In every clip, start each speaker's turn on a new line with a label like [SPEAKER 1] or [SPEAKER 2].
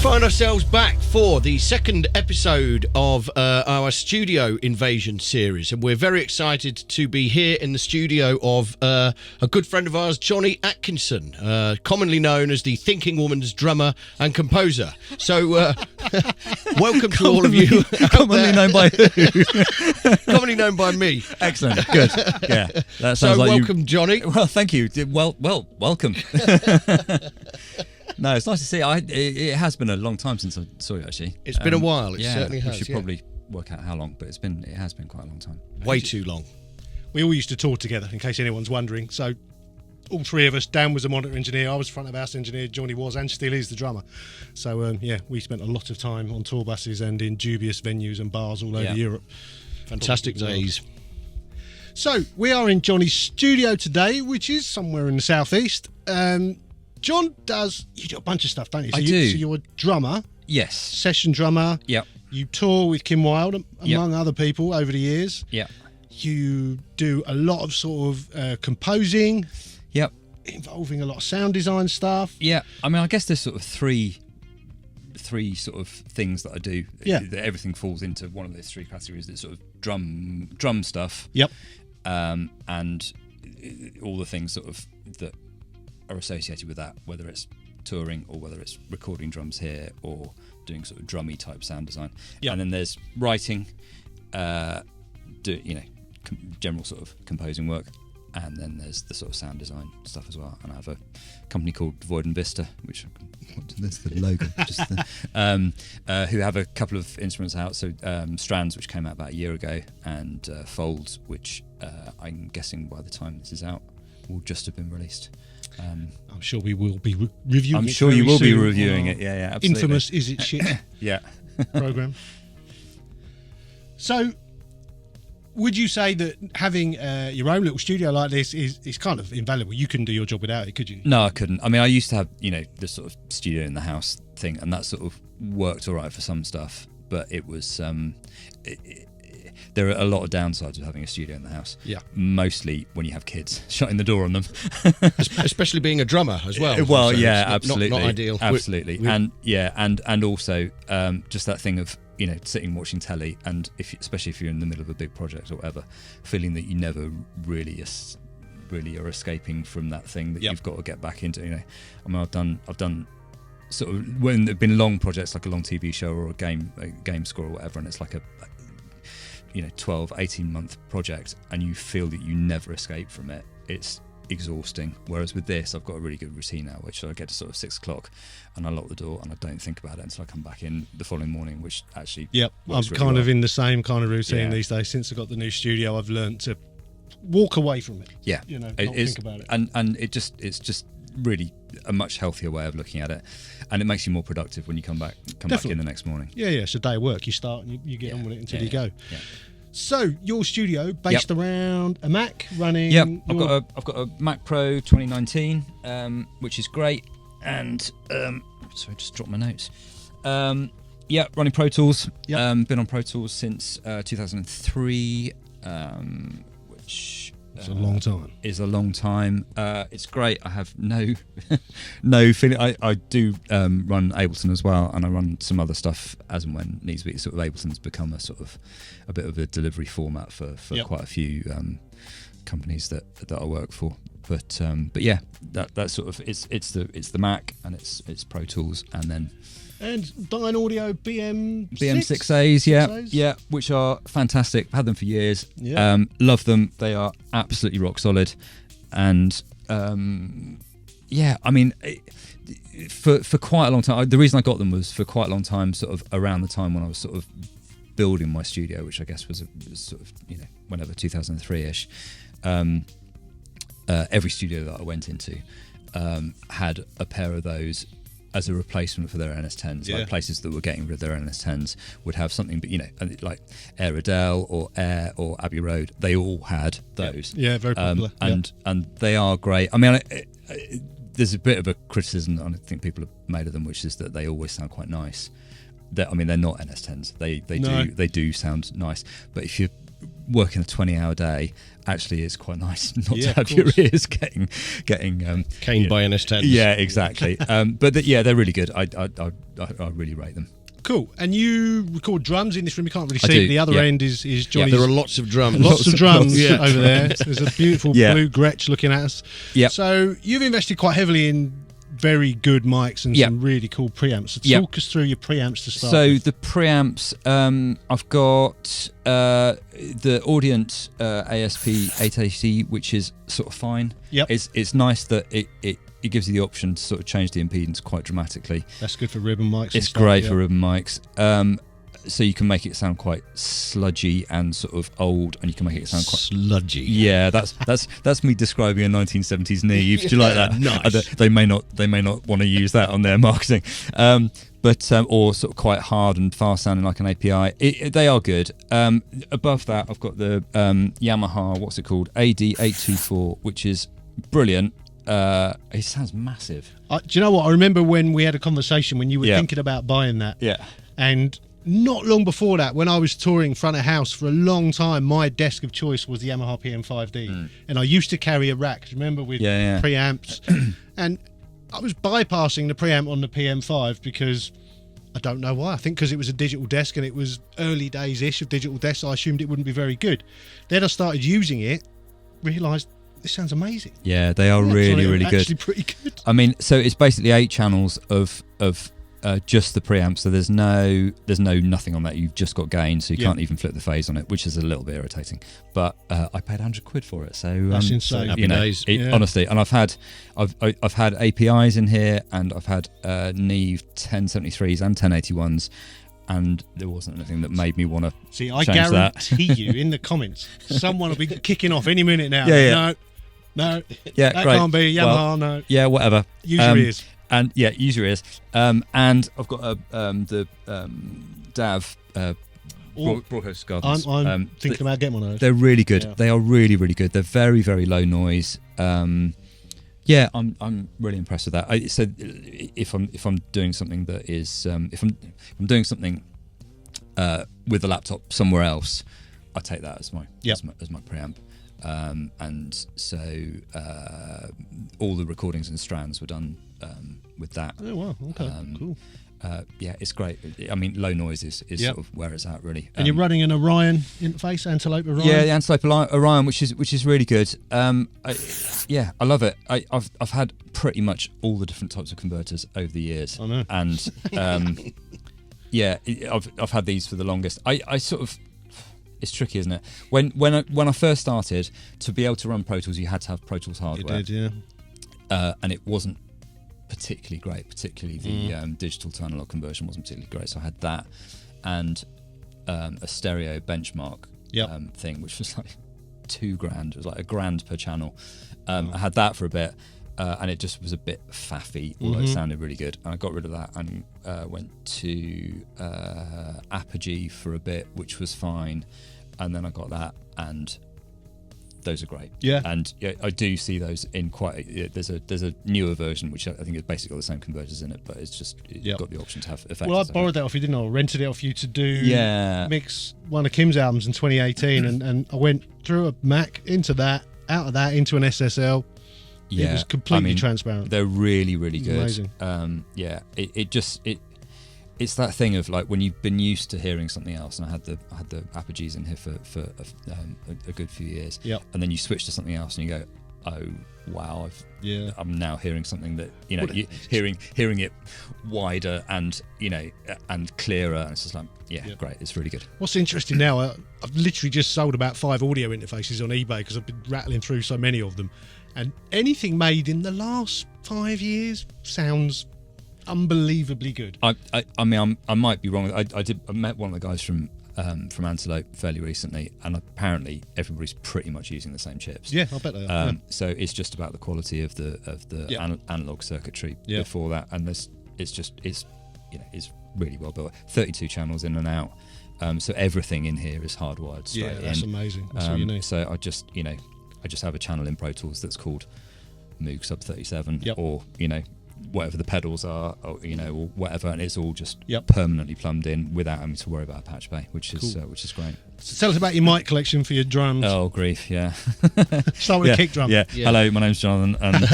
[SPEAKER 1] find ourselves back for the second episode of our studio invasion series, and we're very excited to be here in the studio of a good friend of ours, Johnny Atkinson, commonly known as the Thinking Woman's drummer and composer. So welcome to all of you.
[SPEAKER 2] Commonly known by who?
[SPEAKER 1] Commonly known by me.
[SPEAKER 2] Excellent, good. Yeah, that sounds
[SPEAKER 1] So
[SPEAKER 2] like
[SPEAKER 1] welcome, Johnny.
[SPEAKER 2] Well, thank you. Welcome. No, it's nice to see. It has been a long time since I saw you, actually.
[SPEAKER 1] It's been a while. It certainly has.
[SPEAKER 2] We should probably work out how long, but it has been quite a long time.
[SPEAKER 1] Way too long.
[SPEAKER 3] We all used to tour together, in case anyone's wondering. So all three of us, Dan was a monitor engineer, I was front of house engineer, Johnny was and still is the drummer. So we spent a lot of time on tour buses and in dubious venues and bars all over Europe.
[SPEAKER 1] Fantastic days.
[SPEAKER 3] So we are in Johnny's studio today, which is somewhere in the southeast. John you do a bunch of stuff, don't you? So
[SPEAKER 2] I do.
[SPEAKER 3] So you're a drummer.
[SPEAKER 2] Yes.
[SPEAKER 3] Session drummer.
[SPEAKER 2] Yep.
[SPEAKER 3] You tour with Kim Wilde, among other people, over the years.
[SPEAKER 2] Yep.
[SPEAKER 3] You do a lot of sort of composing.
[SPEAKER 2] Yep.
[SPEAKER 3] Involving a lot of sound design stuff.
[SPEAKER 2] Yeah. I mean, I guess there's sort of three sort of things that I do.
[SPEAKER 3] Yeah.
[SPEAKER 2] That everything falls into one of those three categories. That's sort of drum stuff.
[SPEAKER 3] Yep.
[SPEAKER 2] And all the things sort of that are associated with that, whether it's touring or whether it's recording drums here or doing sort of drummy type sound design.
[SPEAKER 3] Yep.
[SPEAKER 2] And then there's writing, general sort of composing work, and then there's the sort of sound design stuff as well. And I have a company called VISTA, which that's the logo, who have a couple of instruments out. So Strands, which came out about a year ago, and Folds, which I'm guessing by the time this is out will just have been released.
[SPEAKER 3] I'm sure we will be reviewing
[SPEAKER 2] I'm
[SPEAKER 3] it
[SPEAKER 2] sure you
[SPEAKER 3] very
[SPEAKER 2] will be
[SPEAKER 3] soon
[SPEAKER 2] reviewing
[SPEAKER 3] on
[SPEAKER 2] it. Yeah, absolutely.
[SPEAKER 3] Infamous Is It Shit
[SPEAKER 2] Yeah.
[SPEAKER 3] program. So would you say that having your own little studio like this is kind of invaluable? You couldn't do your job without it, could you?
[SPEAKER 2] No, I couldn't. I mean, I used to have, this sort of studio in the house thing, and that sort of worked all right for some stuff, but it was there are a lot of downsides of having a studio in the house.
[SPEAKER 1] Yeah.
[SPEAKER 2] Mostly when you have kids, shutting the door on them.
[SPEAKER 1] Especially being a drummer as well.
[SPEAKER 2] Well,
[SPEAKER 1] So
[SPEAKER 2] yeah,
[SPEAKER 1] it's
[SPEAKER 2] absolutely.
[SPEAKER 1] Not ideal.
[SPEAKER 2] Absolutely. And also just that thing of, sitting watching telly, and especially if you're in the middle of a big project or whatever, feeling that you never really are escaping from that thing that you've got to get back into. I mean, I've done sort of when there've been long projects like a long TV show or a game score or whatever, and it's like a 12, 18 month project, and you feel that you never escape from it. It's exhausting. Whereas with this, I've got a really good routine now, which I get to sort of 6 o'clock and I lock the door and I don't think about it until I come back in the following morning, which actually
[SPEAKER 3] I'm
[SPEAKER 2] really
[SPEAKER 3] kind of
[SPEAKER 2] well.
[SPEAKER 3] in the same kind of routine these days. Since I got the new studio, I've learned to walk away from it.
[SPEAKER 2] Yeah.
[SPEAKER 3] Not think about it.
[SPEAKER 2] And it's just really a much healthier way of looking at it, and it makes you more productive when you come back in the next morning.
[SPEAKER 3] Yeah, it's a day of work. You start and you get on with it until you go.
[SPEAKER 2] Yeah.
[SPEAKER 3] So your studio based around a Mac running.
[SPEAKER 2] Yep, I've got a Mac Pro 2019, which is great, and sorry, I just dropped my notes. Running Pro Tools.
[SPEAKER 3] Yep.
[SPEAKER 2] Been on Pro Tools since 2003, which
[SPEAKER 3] it's a long time.
[SPEAKER 2] Is a long time. It's great. I have no feeling. I do run Ableton as well, and I run some other stuff as and when needs to be. Sort of Ableton's become a bit of a delivery format for quite a few companies that I work for. But yeah, that sort of it's the Mac, and it's Pro Tools, and then.
[SPEAKER 3] And Dyne Audio
[SPEAKER 2] BM6As, yeah, which are fantastic. I've had them for years.
[SPEAKER 3] Yeah.
[SPEAKER 2] Love them. They are absolutely rock solid. And I mean, for quite a long time, the reason I got them was for quite a long time, sort of around the time when I was sort of building my studio, which I guess was sort of, whenever 2003-ish. Every studio that I went into had a pair of those as a replacement for their NS10s. Like places that were getting rid of their NS10s would have something, but like Air Adele or Air or Abbey Road, they all had those.
[SPEAKER 3] Yeah, very popular.
[SPEAKER 2] And they are great. I mean, there's a bit of a criticism that I think people have made of them, which is that they always sound quite nice. They're not NS10s. They do sound nice, but if you're working a 20-hour day actually is quite nice not to have
[SPEAKER 3] of
[SPEAKER 2] your
[SPEAKER 3] course.
[SPEAKER 2] ears getting
[SPEAKER 1] Caned by an S10.
[SPEAKER 2] Yeah, exactly. But they're really good. I really rate them.
[SPEAKER 3] Cool. And you record drums in this room. You can't really
[SPEAKER 2] I
[SPEAKER 3] see
[SPEAKER 2] do,
[SPEAKER 3] it. The other
[SPEAKER 2] yeah.
[SPEAKER 3] end is Johnny's.
[SPEAKER 1] There are lots of drums.
[SPEAKER 3] Lots of drums
[SPEAKER 1] Yeah.
[SPEAKER 3] over there. There's a beautiful
[SPEAKER 2] Yeah.
[SPEAKER 3] blue Gretsch looking at us.
[SPEAKER 2] Yep.
[SPEAKER 3] So you've invested quite heavily in very good mics and
[SPEAKER 2] Yep.
[SPEAKER 3] some really cool preamps. So
[SPEAKER 2] Yep.
[SPEAKER 3] talk us through your preamps to start
[SPEAKER 2] So
[SPEAKER 3] with.
[SPEAKER 2] the preamps, I've got the Audient ASP 880, which is sort of fine.
[SPEAKER 3] Yep.
[SPEAKER 2] It's nice that it gives you the option to sort of change the impedance quite dramatically.
[SPEAKER 3] That's good for ribbon mics. and
[SPEAKER 2] It's
[SPEAKER 3] stuff,
[SPEAKER 2] great
[SPEAKER 3] yeah.
[SPEAKER 2] for ribbon mics. So you can make it sound quite sludgy and sort of old, and you can make it sound quite
[SPEAKER 1] sludgy.
[SPEAKER 2] Yeah, that's me describing a 1970s Neve. Do you like that?
[SPEAKER 1] Nice.
[SPEAKER 2] They may not want to use that on their marketing, but or sort of quite hard and fast sounding like an API. They are good. Above that, I've got the Yamaha. What's it called? AD824, which is brilliant. It sounds massive.
[SPEAKER 3] Do you know what? I remember when we had a conversation when you were
[SPEAKER 2] Yeah.
[SPEAKER 3] thinking about buying that.
[SPEAKER 2] Yeah.
[SPEAKER 3] And not long before that, when I was touring front of house for a long time, my desk of choice was the Yamaha PM5D. And I used to carry a rack, remember, with
[SPEAKER 2] Yeah.
[SPEAKER 3] preamps. And I was bypassing the preamp on the PM5 because I don't know why. I think because it was a digital desk and it was early days-ish of digital desks, I assumed it wouldn't be very good. Then I started using it, realised this sounds amazing.
[SPEAKER 2] Yeah, they are really, really good.
[SPEAKER 3] Actually pretty good.
[SPEAKER 2] I mean, so it's basically 8 channels of just the preamp. So there's no nothing on that. You've just got gain, so you
[SPEAKER 3] Yeah.
[SPEAKER 2] can't even flip the phase on it, which is a little bit irritating. But I paid £100 for it, so
[SPEAKER 3] That's insane.
[SPEAKER 1] Happy
[SPEAKER 2] you know,
[SPEAKER 1] days.
[SPEAKER 3] Yeah.
[SPEAKER 2] honestly. And I've had APIs in here, and I've had Neve 1073s and 1081s, and there wasn't anything that made me want to
[SPEAKER 3] See, I
[SPEAKER 2] change that.
[SPEAKER 3] guarantee you in the comments, someone will be kicking off any minute now.
[SPEAKER 2] Yeah.
[SPEAKER 3] No,
[SPEAKER 2] Yeah,
[SPEAKER 3] that
[SPEAKER 2] great.
[SPEAKER 3] can't be Yamaha,
[SPEAKER 2] Well,
[SPEAKER 3] no.
[SPEAKER 2] Yeah, whatever.
[SPEAKER 3] Use your ears.
[SPEAKER 2] And yeah, use your ears. And I've got the DAV broadcast gardens.
[SPEAKER 3] I'm thinking about getting one of those.
[SPEAKER 2] They're really good.
[SPEAKER 3] Yeah.
[SPEAKER 2] They are really, really good. They're very, very low noise. Yeah, I'm really impressed with that. So if I'm doing something that is if I'm doing something with a laptop somewhere else, I take that as my as my preamp. And so all the recordings and strands were done with that.
[SPEAKER 3] Oh, wow. Okay, cool.
[SPEAKER 2] Yeah, it's great. I mean, low noise is sort of where it's at, really.
[SPEAKER 3] And you're running an Orion interface, Antelope Orion?
[SPEAKER 2] Yeah, the Antelope Orion, which is really good. I love it. I've had pretty much all the different types of converters over the years.
[SPEAKER 3] I know.
[SPEAKER 2] And yeah, I've had these for the longest. I sort of, it's tricky, isn't it? When I first started, to be able to run Pro Tools, you had to have Pro Tools hardware.
[SPEAKER 3] You did, yeah.
[SPEAKER 2] And it wasn't particularly great. Particularly the digital to analog conversion wasn't particularly great. So I had that and a stereo benchmark thing, which was like $2,000. It was like $1,000 per channel. I had that for a bit, and it just was a bit faffy, although it sounded really good. And I got rid of that and went to Apogee for a bit, which was fine. And then I got that, and those are great.
[SPEAKER 3] Yeah.
[SPEAKER 2] And yeah, I do see those in quite. There's a newer version which I think has basically got the same converters in it, but it's just you've got the option to have effects.
[SPEAKER 3] Well, I borrowed that off you, didn't I? I rented it off you to do mix one of Kim's albums in 2018, and I went through a Mac into that, out of that into an SSL.
[SPEAKER 2] Yeah,
[SPEAKER 3] it was completely transparent.
[SPEAKER 2] They're really, really good.
[SPEAKER 3] Amazing.
[SPEAKER 2] Yeah, it's that thing of like when you've been used to hearing something else, and I had the Apogees in here for a good few years.
[SPEAKER 3] Yep.
[SPEAKER 2] And then you switch to something else, and you go, oh wow, I'm now hearing something that hearing it wider and and clearer, and it's just like great, it's really good.
[SPEAKER 3] What's interesting now, I've literally just sold about 5 audio interfaces on eBay because I've been rattling through so many of them, and anything made in the last 5 years sounds unbelievably good.
[SPEAKER 2] I mean, I might be wrong. I met one of the guys from Antelope fairly recently, and apparently everybody's pretty much using the same chips.
[SPEAKER 3] Yeah, I bet they are.
[SPEAKER 2] So it's just about the quality of the analog circuitry before that, and it's really well built. 32 channels in and out, so everything in here is hardwired straight in.
[SPEAKER 3] Yeah, that's amazing. That's what you need.
[SPEAKER 2] So I just have a channel in Pro Tools that's called Moog Sub 37, or whatever the pedals are, or, or whatever, and it's all just
[SPEAKER 3] Yep.
[SPEAKER 2] permanently plumbed in without having to worry about a patch bay, which is great.
[SPEAKER 3] So tell us about your mic collection for your drums.
[SPEAKER 2] Oh grief, yeah.
[SPEAKER 3] Start with a kick drum.
[SPEAKER 2] Yeah. Hello, my name's Jonathan, and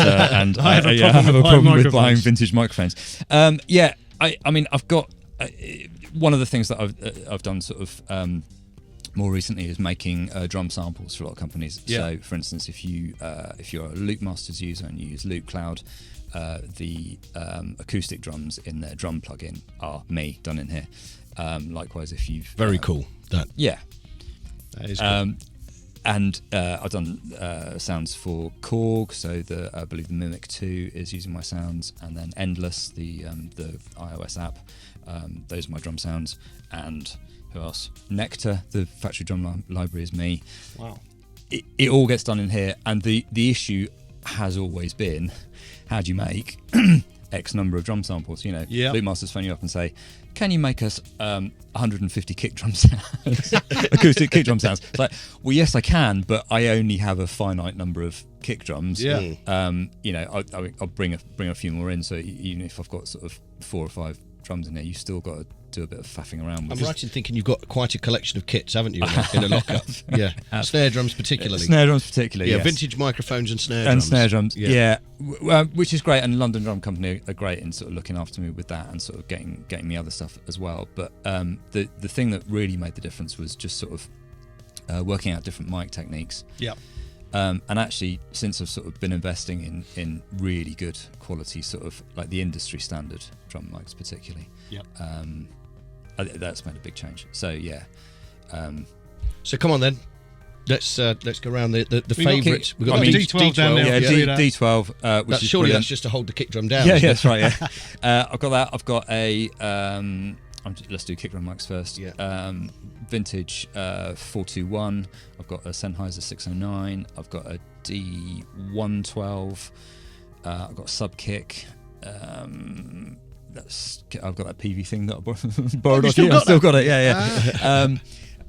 [SPEAKER 3] I have a
[SPEAKER 2] I
[SPEAKER 3] problem
[SPEAKER 2] have
[SPEAKER 3] with
[SPEAKER 2] a problem
[SPEAKER 3] buying
[SPEAKER 2] with buying
[SPEAKER 3] microphones.
[SPEAKER 2] vintage microphones. I mean, I've got one of the things that I've done sort of more recently is making drum samples for a lot of companies.
[SPEAKER 3] Yeah.
[SPEAKER 2] So, for instance, if you're a Loop Masters user and you use Loop Cloud, the acoustic drums in their drum plugin are me done in here. Likewise, if you've
[SPEAKER 1] Very cool. That.
[SPEAKER 2] yeah.
[SPEAKER 3] That is cool.
[SPEAKER 2] And I've done sounds for Korg, so I believe the Mimic 2 is using my sounds, and then Endless, the iOS app, those are my drum sounds. And who else? Nectar, the factory drum library, is me.
[SPEAKER 3] Wow.
[SPEAKER 2] It all gets done in here, and the issue has always been, how do you make X number of drum samples?
[SPEAKER 3] Yeah.
[SPEAKER 2] Loop Masters phone you up and say, can you make us 150 kick drum sounds, acoustic kick drum sounds? It's like, well, yes, I can, but I only have a finite number of kick drums.
[SPEAKER 3] Yeah.
[SPEAKER 2] I'll bring a few more in. So even if I've got sort of 4 or 5 drums in there, you still got to do a bit of faffing around with.
[SPEAKER 1] I'm right in thinking you've got quite a collection of kits, haven't you, in a lockup? Yeah. Snare drums particularly.
[SPEAKER 2] Snare drums particularly.
[SPEAKER 1] Yeah,
[SPEAKER 2] yes.
[SPEAKER 1] vintage microphones and snare
[SPEAKER 2] And
[SPEAKER 1] drums.
[SPEAKER 2] snare drums,
[SPEAKER 1] Yeah.
[SPEAKER 2] yeah. Which is great, and London Drum Company are great in sort of looking after me with that and sort of getting me other stuff as well. But the thing that really made the difference was just sort of working out different mic techniques.
[SPEAKER 3] Yeah.
[SPEAKER 2] And actually, since I've sort of been investing in really good quality, sort of like the industry standard drum mics, particularly,
[SPEAKER 3] Yep.
[SPEAKER 2] that's made a big change. So yeah.
[SPEAKER 1] So come on then. Let's go around the
[SPEAKER 3] got
[SPEAKER 1] favourites.
[SPEAKER 3] kick-
[SPEAKER 1] We've got
[SPEAKER 3] I mean,
[SPEAKER 1] the
[SPEAKER 3] D12 down there.
[SPEAKER 2] Yeah,
[SPEAKER 3] Yeah.
[SPEAKER 2] D12, which
[SPEAKER 1] That's,
[SPEAKER 2] is
[SPEAKER 1] surely
[SPEAKER 2] brilliant.
[SPEAKER 1] that's just to hold the kick drum down.
[SPEAKER 2] Yeah,
[SPEAKER 1] isn't
[SPEAKER 2] yeah,
[SPEAKER 1] it?
[SPEAKER 2] that's right. Yeah, I've got that. I've got a. Let's do kick drum mics first.
[SPEAKER 1] Yeah.
[SPEAKER 2] Vintage 421. I've got a Sennheiser 609. I've got a D112. I've got a sub kick. I've got that PV thing that I borrowed off you. I've still got it. Yeah,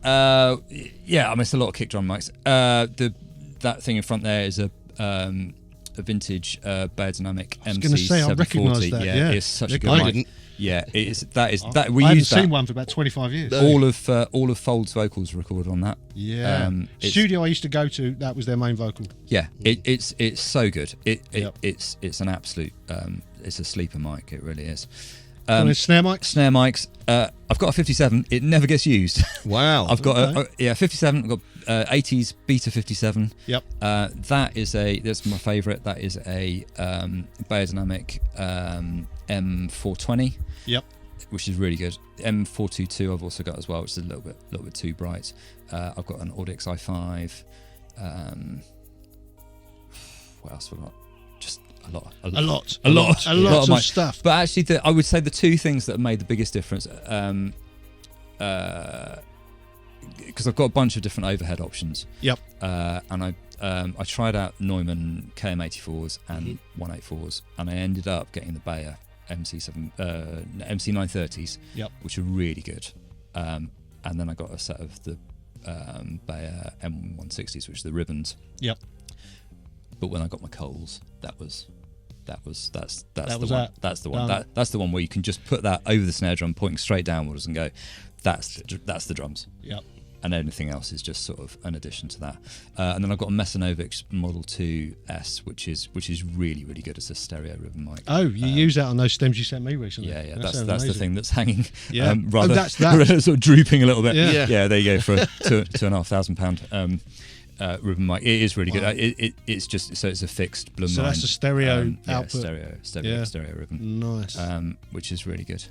[SPEAKER 2] yeah. Yeah, I mean, it's a lot of kick drum mics. That thing in front there is a vintage Biodynamic
[SPEAKER 3] I was going to say, I recognise
[SPEAKER 2] MC740.
[SPEAKER 3] that.
[SPEAKER 2] Yeah,
[SPEAKER 3] Yeah.
[SPEAKER 2] it's such a good
[SPEAKER 1] I
[SPEAKER 2] mic.
[SPEAKER 1] didn't.
[SPEAKER 2] Yeah, it is. That is that we
[SPEAKER 3] I haven't
[SPEAKER 2] use that.
[SPEAKER 3] seen one for about 25 years.
[SPEAKER 2] All of Fold's vocals recorded on that.
[SPEAKER 3] Yeah.
[SPEAKER 2] It's-
[SPEAKER 3] Studio I used to go to, that was their main vocal.
[SPEAKER 2] Yeah, it's so good.
[SPEAKER 3] Yep.
[SPEAKER 2] It's an absolute. It's a sleeper mic. It really is.
[SPEAKER 3] On his snare mics?
[SPEAKER 2] Snare mics. I've got a 57. It never gets used.
[SPEAKER 1] Wow.
[SPEAKER 2] I've got
[SPEAKER 3] Okay.
[SPEAKER 2] 57. I've got 80s Beta 57.
[SPEAKER 3] Yep.
[SPEAKER 2] That's my favourite. That is a Biodynamic M420.
[SPEAKER 3] Yep.
[SPEAKER 2] Which is really good. M422 I've also got as well, which is a little bit too bright. I've got an Audix i5. What else have I got? Just a lot
[SPEAKER 3] of
[SPEAKER 2] mics.
[SPEAKER 3] stuff.
[SPEAKER 2] But actually, I would say the two things that have made the biggest difference, because I've got a bunch of different overhead options.
[SPEAKER 3] Yep.
[SPEAKER 2] And I tried out Neumann KM84s and 184s, and I ended up getting the Bayer MC930s,
[SPEAKER 3] Yep.
[SPEAKER 2] which are really good. And then I got a set of the Bayer M160s, which are the ribbons.
[SPEAKER 3] Yep.
[SPEAKER 2] But when I got my Coles, that's the
[SPEAKER 3] was
[SPEAKER 2] one.
[SPEAKER 3] that.
[SPEAKER 2] That's the one.
[SPEAKER 3] Done.
[SPEAKER 2] That's the one where you can just put that over the snare drum, pointing straight downwards, and go, that's the drums.
[SPEAKER 3] Yep.
[SPEAKER 2] And anything else is just sort of an addition to that. And then I've got a Mesanovic Model 2S, which is really, really good. It's a stereo ribbon mic.
[SPEAKER 3] Oh, you use that on those stems you sent me recently.
[SPEAKER 2] Yeah,
[SPEAKER 3] That
[SPEAKER 2] that's
[SPEAKER 3] sounds
[SPEAKER 2] the
[SPEAKER 3] amazing.
[SPEAKER 2] thing that's hanging.
[SPEAKER 3] Yeah.
[SPEAKER 2] Rather,
[SPEAKER 3] that's that.
[SPEAKER 2] sort of drooping a little bit.
[SPEAKER 3] Yeah.
[SPEAKER 2] Yeah, there you go for a £2,500 ribbon mic. It is really
[SPEAKER 3] Wow.
[SPEAKER 2] good. It's just so it's a fixed Blum
[SPEAKER 3] So
[SPEAKER 2] line.
[SPEAKER 3] that's a stereo output.
[SPEAKER 2] Stereo ribbon.
[SPEAKER 3] Nice.
[SPEAKER 2] Which is really good.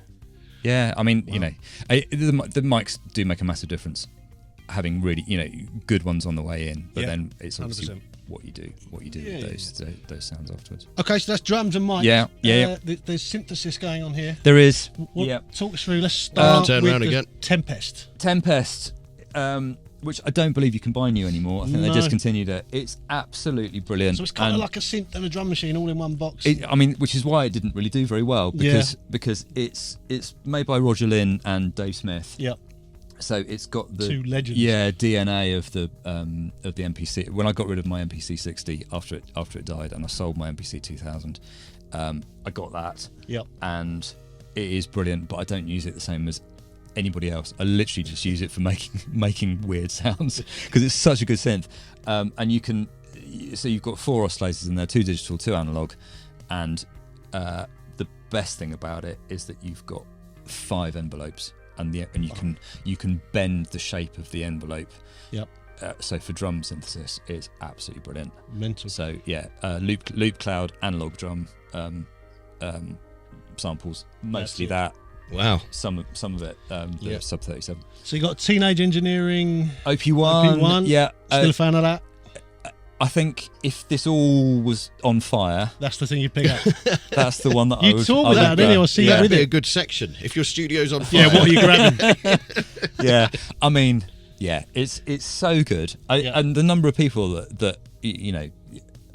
[SPEAKER 2] Yeah, I mean,
[SPEAKER 3] Wow.
[SPEAKER 2] the mics do make a massive difference. Having really, good ones on the way in, but
[SPEAKER 3] Yeah,
[SPEAKER 2] then it's obviously
[SPEAKER 3] 100%.
[SPEAKER 2] what you do
[SPEAKER 3] Yeah,
[SPEAKER 2] with those sounds afterwards.
[SPEAKER 3] Okay, so that's drums and mics.
[SPEAKER 2] Yeah.
[SPEAKER 3] There's synthesis going on here.
[SPEAKER 2] There is.
[SPEAKER 3] Talk us through. Let's start
[SPEAKER 1] Turn
[SPEAKER 3] with
[SPEAKER 1] around
[SPEAKER 3] the
[SPEAKER 1] again.
[SPEAKER 3] Tempest.
[SPEAKER 2] Tempest, which I don't believe you can buy new anymore. I think they
[SPEAKER 3] No.
[SPEAKER 2] discontinued it. It's absolutely brilliant.
[SPEAKER 3] So it's kind of
[SPEAKER 2] And
[SPEAKER 3] like a synth and a drum machine all in one box.
[SPEAKER 2] which is why it didn't really do very well because it's made by Roger Lynn and Dave Smith.
[SPEAKER 3] Yep.
[SPEAKER 2] So it's got the
[SPEAKER 3] Two legends.
[SPEAKER 2] DNA of the MPC. When I got rid of my MPC 60 after it died, and I sold my MPC 2000, I got that.
[SPEAKER 3] Yep.
[SPEAKER 2] And it is brilliant, but I don't use it the same as anybody else. I literally just use it for making weird sounds because it's such a good synth. And you can, so you've got 4 oscillators in there, 2 digital, 2 analog, and the best thing about it is that you've got 5 envelopes. And you can bend the shape of the envelope.
[SPEAKER 3] Yep.
[SPEAKER 2] So for drum synthesis, it's absolutely brilliant.
[SPEAKER 3] Mental.
[SPEAKER 2] So yeah, loop cloud, analog drum samples, mostly that.
[SPEAKER 1] Wow.
[SPEAKER 2] Some of it, the sub 37.
[SPEAKER 3] So you got Teenage Engineering,
[SPEAKER 2] OP1. Yeah.
[SPEAKER 3] Still a fan of that?
[SPEAKER 2] I think if this all was on fire,
[SPEAKER 3] That's the thing you pick up.
[SPEAKER 2] that's the one that I
[SPEAKER 3] You
[SPEAKER 2] would.
[SPEAKER 3] talk
[SPEAKER 2] I
[SPEAKER 3] with
[SPEAKER 2] would
[SPEAKER 3] that, didn't you? Or see
[SPEAKER 1] That'd
[SPEAKER 3] it with
[SPEAKER 1] be a
[SPEAKER 3] it.
[SPEAKER 1] good section. If your studio's on fire.
[SPEAKER 3] Yeah, what are you grabbing?
[SPEAKER 2] Yeah, I mean, yeah, it's so good. And the number of people that you know,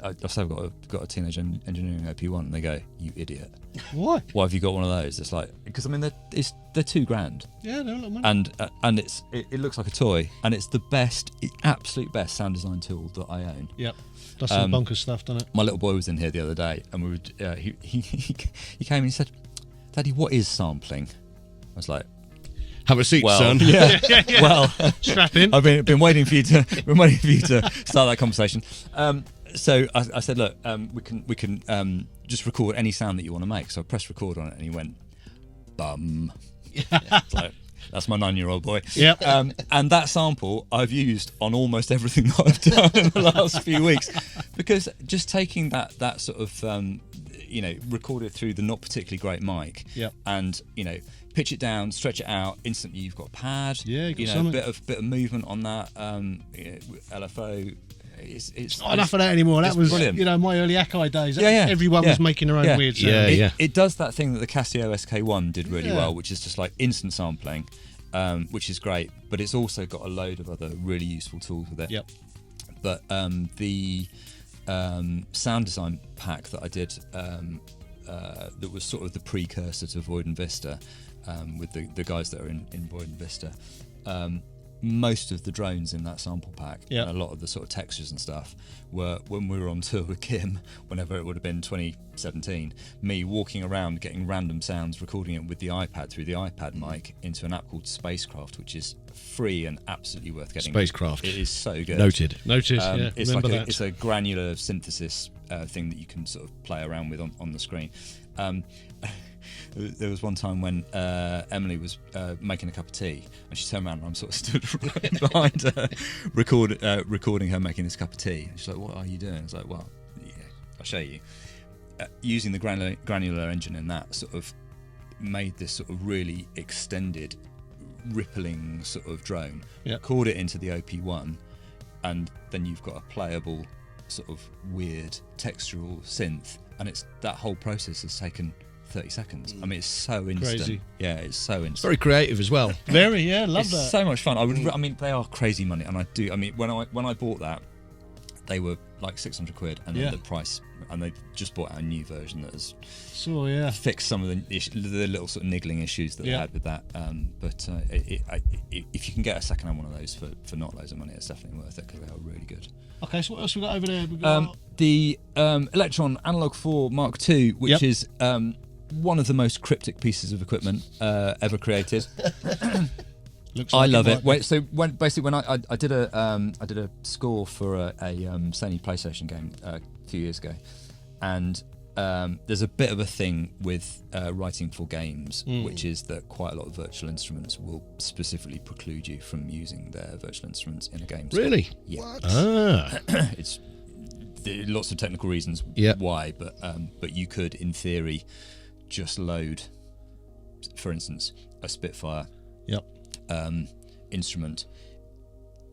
[SPEAKER 2] I've said I've got a Teenage Engineering OP1, and they go, "You idiot!
[SPEAKER 3] Why?
[SPEAKER 2] Why have you got one of those?" It's like, because I mean, they're $2,000,
[SPEAKER 3] Yeah, no, not money.
[SPEAKER 2] and it looks like a toy, and it's the best, absolute best sound design tool that I own.
[SPEAKER 3] Yep. Does some bonkers stuff, doesn't it?
[SPEAKER 2] My little boy was in here the other day, and we were, he came and he said, "Daddy, what is sampling?" I was like,
[SPEAKER 1] Have a seat,
[SPEAKER 2] "Well,
[SPEAKER 1] son.
[SPEAKER 2] yeah, well,
[SPEAKER 3] Strap in.
[SPEAKER 2] I've been waiting for you to start that conversation." So I said, "Look, we can just record any sound that you want to make." So I pressed record on it, and he went, "Bum." Yeah, it's like, that's my 9-year-old boy.
[SPEAKER 3] Yep.
[SPEAKER 2] And that sample I've used on almost everything that I've done in the last few weeks, because just taking that sort of recorded through the not particularly great mic,
[SPEAKER 3] Yep.
[SPEAKER 2] and pitch it down, stretch it out, instantly you've got pad,
[SPEAKER 3] Yeah, you got
[SPEAKER 2] a
[SPEAKER 3] something.
[SPEAKER 2] bit of movement on that, LFO. It's
[SPEAKER 3] Not enough of that anymore. That
[SPEAKER 2] it's
[SPEAKER 3] was,
[SPEAKER 2] brilliant.
[SPEAKER 3] my early Akai days.
[SPEAKER 2] Yeah.
[SPEAKER 3] Everyone was making their own weird sound.
[SPEAKER 1] Yeah.
[SPEAKER 2] It does that thing that the Casio SK1 did really
[SPEAKER 3] Yeah.
[SPEAKER 2] well, which is just like instant sampling, which is great, but it's also got a load of other really useful tools with it.
[SPEAKER 3] Yep.
[SPEAKER 2] But the sound design pack that I did, that was sort of the precursor to Void and Vista, with the guys that are in Void and Vista, most of the drones in that sample pack,
[SPEAKER 3] Yep.
[SPEAKER 2] and a lot of the sort of textures and stuff, were when we were on tour with Kim, whenever it would have been 2017, me walking around getting random sounds, recording it with the iPad through the iPad mic into an app called Spacecraft, which is free and absolutely worth getting.
[SPEAKER 1] Spacecraft.
[SPEAKER 2] It is so good.
[SPEAKER 1] Noted.
[SPEAKER 3] Yeah.
[SPEAKER 2] It's
[SPEAKER 3] Remember
[SPEAKER 2] like
[SPEAKER 3] that.
[SPEAKER 2] it's a granular synthesis thing that you can sort of play around with on the screen. There was one time when Emily was making a cup of tea, and she turned around and I'm sort of stood right behind her, recording her making this cup of tea. And she's like, "What are you doing?" I was like, "Well, yeah, I'll show you." Using the granular engine in that sort of made this sort of really extended, rippling sort of drone.
[SPEAKER 3] Yep.
[SPEAKER 2] Record it into the OP1, and then you've got a playable sort of weird textural synth, and it's that whole process has taken 30 seconds. I mean, it's so instant.
[SPEAKER 3] Crazy.
[SPEAKER 2] Yeah, it's so instant.
[SPEAKER 1] Very creative as well.
[SPEAKER 3] Very, yeah, love
[SPEAKER 2] It's
[SPEAKER 3] that.
[SPEAKER 2] so much fun. I mean, they are crazy money, and I do. I mean, when I bought that, they were like 600 quid, and then the price, and they just bought out a new version that has
[SPEAKER 3] So, yeah.
[SPEAKER 2] fixed some of the little sort of niggling issues that they had with that. But if you can get a second-hand one of those for not loads of money, it's definitely worth it, because they are really good.
[SPEAKER 3] Okay, so what else we got over there? We got
[SPEAKER 2] The Electron Analog 4 Mark II, which
[SPEAKER 3] Yep.
[SPEAKER 2] is one of the most cryptic pieces of equipment ever created.
[SPEAKER 3] looks
[SPEAKER 2] I
[SPEAKER 3] like
[SPEAKER 2] love it.
[SPEAKER 3] might be.
[SPEAKER 2] When I did a score for a Sony PlayStation game a few years ago, and there's a bit of a thing with writing for games, which is that quite a lot of virtual instruments will specifically preclude you from using their virtual instruments in a game score.
[SPEAKER 1] Really?
[SPEAKER 2] Yeah.
[SPEAKER 1] Ah.
[SPEAKER 2] It's lots of technical reasons
[SPEAKER 1] Yep.
[SPEAKER 2] why, but you could, in theory, just load, for instance, a Spitfire
[SPEAKER 3] Yep.
[SPEAKER 2] instrument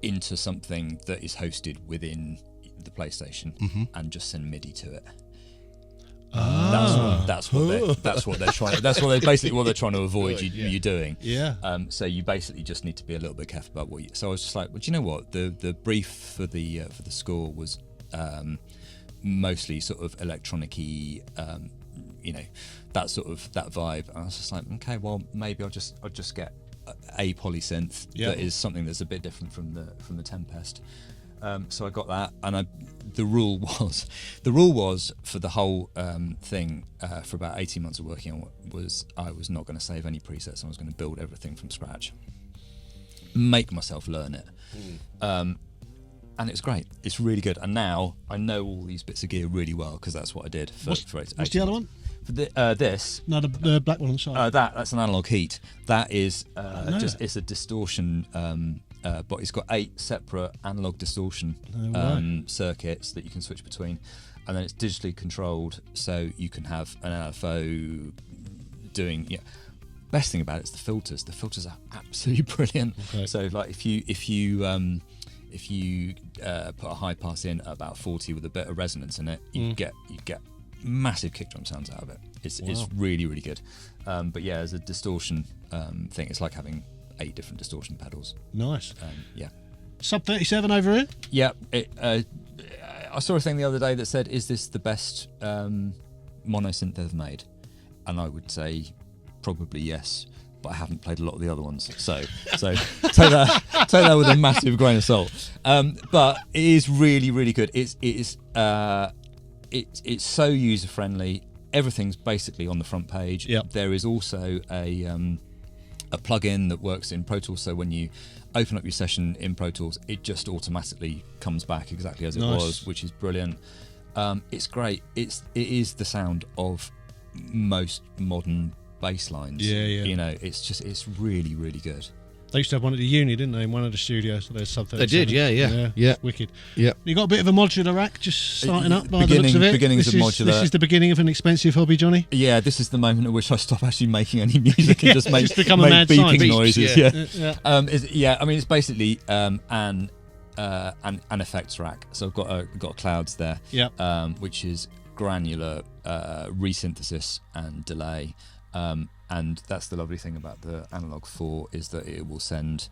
[SPEAKER 2] into something that is hosted within the PlayStation, and just send MIDI to it. That's what they're trying. That's what they're trying to avoid you doing.
[SPEAKER 3] Yeah.
[SPEAKER 2] So you basically just need to be a little bit careful about what you. So I was just like, well, do you know what? The brief for the score was mostly sort of electronic-y, that sort of that vibe. And I was just like, okay, well, maybe I'll just get a polysynth
[SPEAKER 3] Yeah.
[SPEAKER 2] that is something that's a bit different from the Tempest. So I got that, and the rule was for the whole thing for about 18 months of working on was I was not going to save any presets. I was going to build everything from scratch, make myself learn it, and it's great. It's really good. And now I know all these bits of gear really well because that's what I did for 18
[SPEAKER 3] What's
[SPEAKER 2] months.
[SPEAKER 3] the other one?
[SPEAKER 2] For this.
[SPEAKER 3] No, the black one on the side.
[SPEAKER 2] That's an analog heat. That is it's a distortion. But it's got 8 separate analog distortion circuits that you can switch between, and then it's digitally controlled, so you can have an LFO doing. Yeah, best thing about it is the filters. The filters are absolutely brilliant.
[SPEAKER 3] Okay.
[SPEAKER 2] So like if you put a high pass in at about 40 with a bit of resonance in it, you get massive kick drum sounds out of it. It's really, really good. But yeah, as a distortion thing, it's like having 8 different distortion pedals.
[SPEAKER 3] Nice.
[SPEAKER 2] Yeah.
[SPEAKER 3] Sub 37 over here.
[SPEAKER 2] Yeah. I saw a thing the other day that said, "Is this the best mono synth ever made?" And I would say probably yes, but I haven't played a lot of the other ones, so take that with a massive grain of salt. But it is really, really good. It's so user friendly. Everything's basically on the front page.
[SPEAKER 3] Yep.
[SPEAKER 2] There is also a plugin that works in Pro Tools, so when you open up your session in Pro Tools, it just automatically comes back exactly as it was, which is brilliant. It's great. It is the sound of most modern bass lines.
[SPEAKER 3] Yeah.
[SPEAKER 2] You know, it's really, really good.
[SPEAKER 3] They used to have one at the uni, didn't they? In one of the studios. So there's sub 37.
[SPEAKER 1] They did, yeah.
[SPEAKER 3] It's wicked.
[SPEAKER 1] Yeah.
[SPEAKER 3] You got a bit of a modular rack just starting up by the looks of it.
[SPEAKER 2] Beginnings of modular.
[SPEAKER 3] This is the beginning of an expensive hobby, Johnny.
[SPEAKER 2] Yeah, this is the moment at which I stop actually making any music and just make
[SPEAKER 3] become a mad
[SPEAKER 2] beeping
[SPEAKER 3] scientist.
[SPEAKER 2] noises.
[SPEAKER 3] Yeah.
[SPEAKER 2] I mean, it's basically an effects rack. So I've got clouds there.
[SPEAKER 3] Yeah.
[SPEAKER 2] Which is granular resynthesis and delay. And that's the lovely thing about the Analog 4 is that it will send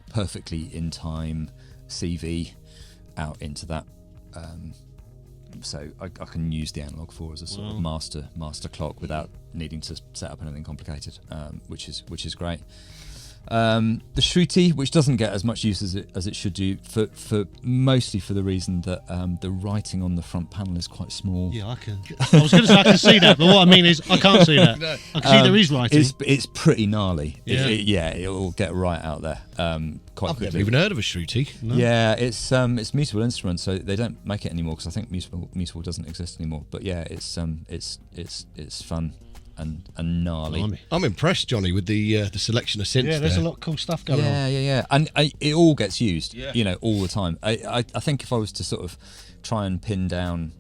[SPEAKER 2] perfectly in time CV out into that. So I can use the Analog 4 as a sort of master clock without needing to set up anything complicated, which is great. The Shruti, which doesn't get as much use as it should do, for mostly for the reason that the writing on the front panel is quite small.
[SPEAKER 3] Yeah, I was going to say I can see that, but what I mean is I can't see that.
[SPEAKER 1] No.
[SPEAKER 3] I can see there is writing.
[SPEAKER 2] It's pretty gnarly.
[SPEAKER 3] Yeah.
[SPEAKER 2] It'll get right out there quite
[SPEAKER 1] I've
[SPEAKER 2] quickly.
[SPEAKER 1] never even heard of a Shruti.
[SPEAKER 3] No.
[SPEAKER 2] Yeah, it's Mutable Instruments, so they don't make it anymore because I think Mutable doesn't exist anymore. But yeah, it's fun and gnarly.
[SPEAKER 3] Blimey.
[SPEAKER 1] I'm impressed, Johnny, with the selection of synths.
[SPEAKER 3] Yeah, there's
[SPEAKER 1] there.
[SPEAKER 3] a lot of cool stuff going on.
[SPEAKER 2] Yeah, and it all gets used,
[SPEAKER 1] Yeah.
[SPEAKER 2] you know, all the time. I think if I was to sort of try and pin down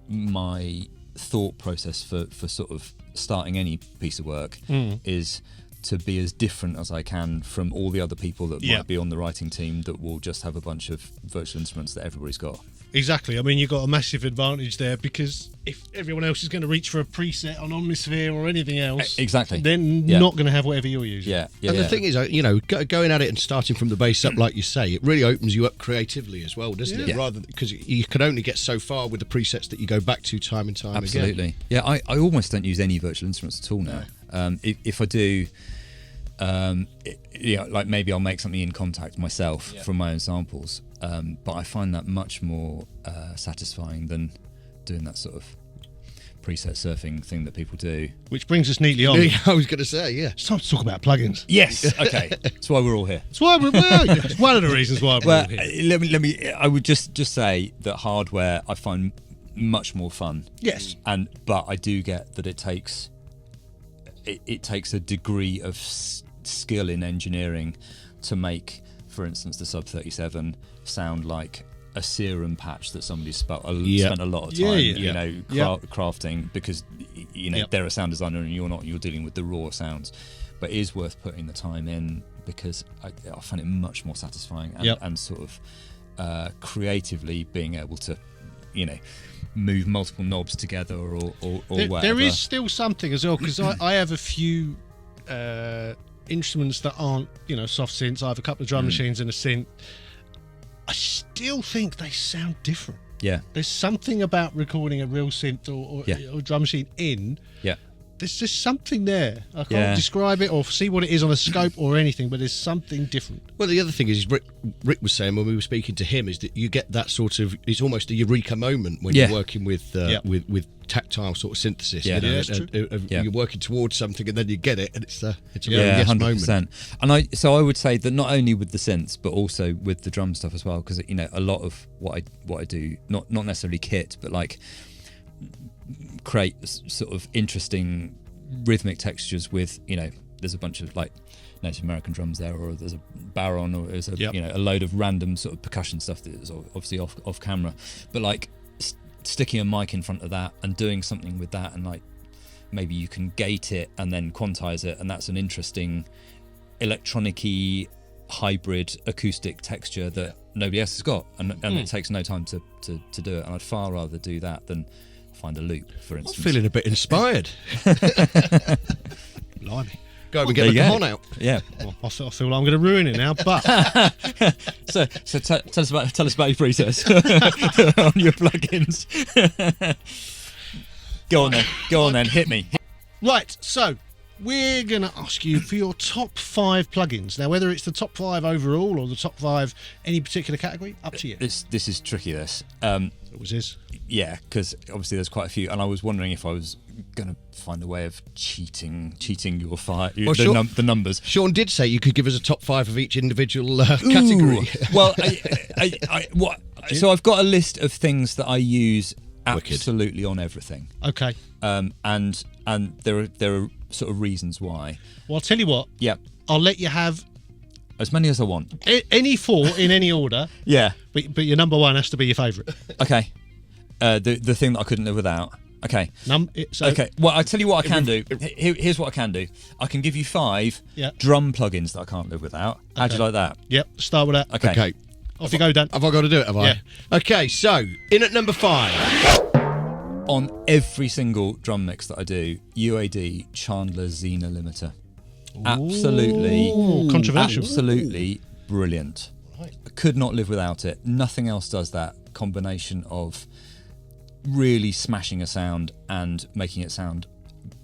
[SPEAKER 2] my thought process for sort of starting any piece of work is to be as different as I can from all the other people that might be on the writing team that will just have a bunch of virtual instruments that everybody's got.
[SPEAKER 3] Exactly. I mean, you've got a massive advantage there because if everyone else is going to reach for a preset on Omnisphere or anything else,
[SPEAKER 2] Exactly.
[SPEAKER 3] they're not going to have whatever you're using.
[SPEAKER 2] Yeah.
[SPEAKER 1] And the thing is, going at it and starting from the bass up, like you say, it really opens you up creatively as well, doesn't it?
[SPEAKER 2] Yeah.
[SPEAKER 1] Rather because you can only get so far with the presets that you go back to time and time again.
[SPEAKER 2] Absolutely. Yeah, I almost don't use any virtual instruments at all now. If I do, like maybe I'll make something in Contact myself from my own samples, but I find that much more satisfying than doing that sort of preset surfing thing that people do.
[SPEAKER 3] Which brings us neatly on.
[SPEAKER 1] Yeah, I was going to say, yeah.
[SPEAKER 3] It's time to talk about plugins.
[SPEAKER 2] Yes. Okay. That's why we're all here.
[SPEAKER 3] It's one of the reasons why we're all here.
[SPEAKER 2] Let me. I would just say that hardware I find much more fun.
[SPEAKER 3] Yes.
[SPEAKER 2] But I do get that it takes a degree of skill in engineering to make, for instance, the Sub 37 sound like a serum patch that somebody spent a lot of time, crafting, because they're a sound designer and you're not. You're dealing with the raw sounds, but it is worth putting the time in because I find it much more satisfying and sort of creatively being able to, move multiple knobs together or whatever.
[SPEAKER 3] There is still something as well because I have a few instruments that aren't soft synths. I have a couple of drum machines and a synth. I still think they sound different. Yeah, there's something about recording a real synth or drum machine in.
[SPEAKER 2] Yeah,
[SPEAKER 3] there's just something there. I can't describe it or see what it is on a scope or anything, but there's something different.
[SPEAKER 1] Well, the other thing is, Rick was saying when we were speaking to him, is that you get that sort of, it's almost a eureka moment when you're working with tactile sort of synthesis.
[SPEAKER 2] Yeah,
[SPEAKER 1] you know,
[SPEAKER 3] that's true.
[SPEAKER 1] You're working towards something and then you get it, and it's a very
[SPEAKER 2] Yeah,
[SPEAKER 1] yes
[SPEAKER 2] 100%.
[SPEAKER 1] moment.
[SPEAKER 2] And I would say that not only with the synths, but also with the drum stuff as well, because you know a lot of what I do, not necessarily kit, but like create sort of interesting rhythmic textures with, you know, there's a bunch of like Native American drums there, or there's a baron, or there's a you know, a load of random sort of percussion stuff that is obviously off camera, but like sticking a mic in front of that and doing something with that, and like maybe you can gate it and then quantize it, and that's an interesting electronic-y hybrid acoustic texture that nobody else has got, and it takes no time to do it, and I'd far rather do that than find a loop, for instance.
[SPEAKER 1] I'm feeling a bit inspired.
[SPEAKER 3] Blimey.
[SPEAKER 1] Go and get the cajon out.
[SPEAKER 2] Yeah.
[SPEAKER 3] Well, I feel like I'm going to ruin it now, but
[SPEAKER 2] So tell us about your process on your plugins. Go on then, hit me.
[SPEAKER 3] right. So we're going to ask you for your top 5 plugins. Now, whether it's the top 5 overall or the top 5 any particular category, up to you.
[SPEAKER 2] This is tricky. This.
[SPEAKER 3] It was his.
[SPEAKER 2] Yeah, because obviously there's quite a few, and I was wondering if I was going to find a way of cheating your the numbers.
[SPEAKER 1] Sean did say you could give us a top 5 of each individual category.
[SPEAKER 2] Well, so I've got a list of things that I use absolutely on everything.
[SPEAKER 3] Okay.
[SPEAKER 2] And there are sort of reasons why.
[SPEAKER 3] Well, I'll tell you what.
[SPEAKER 2] Yeah.
[SPEAKER 3] I'll let you have
[SPEAKER 2] As many as I want.
[SPEAKER 3] any 4 in any order.
[SPEAKER 2] Yeah.
[SPEAKER 3] But your number 1 has to be your favourite.
[SPEAKER 2] Okay. The thing that I couldn't live without. Okay.
[SPEAKER 3] Okay.
[SPEAKER 2] Well, I tell you what I can do. Here's what I can do. I can give you 5 drum plugins that I can't live without. How do you like that?
[SPEAKER 3] Yep. Start with that.
[SPEAKER 2] Okay.
[SPEAKER 3] Off you go, Dan.
[SPEAKER 1] Have I got to do it, have I?
[SPEAKER 3] Yeah.
[SPEAKER 1] Okay, so, in at number 5.
[SPEAKER 2] On every single drum mix that I do, UAD Chandler Xena limiter. Absolutely.
[SPEAKER 3] Ooh, controversial.
[SPEAKER 2] Absolutely brilliant.
[SPEAKER 1] Right.
[SPEAKER 2] I could not live without it. Nothing else does that combination of really smashing a sound and making it sound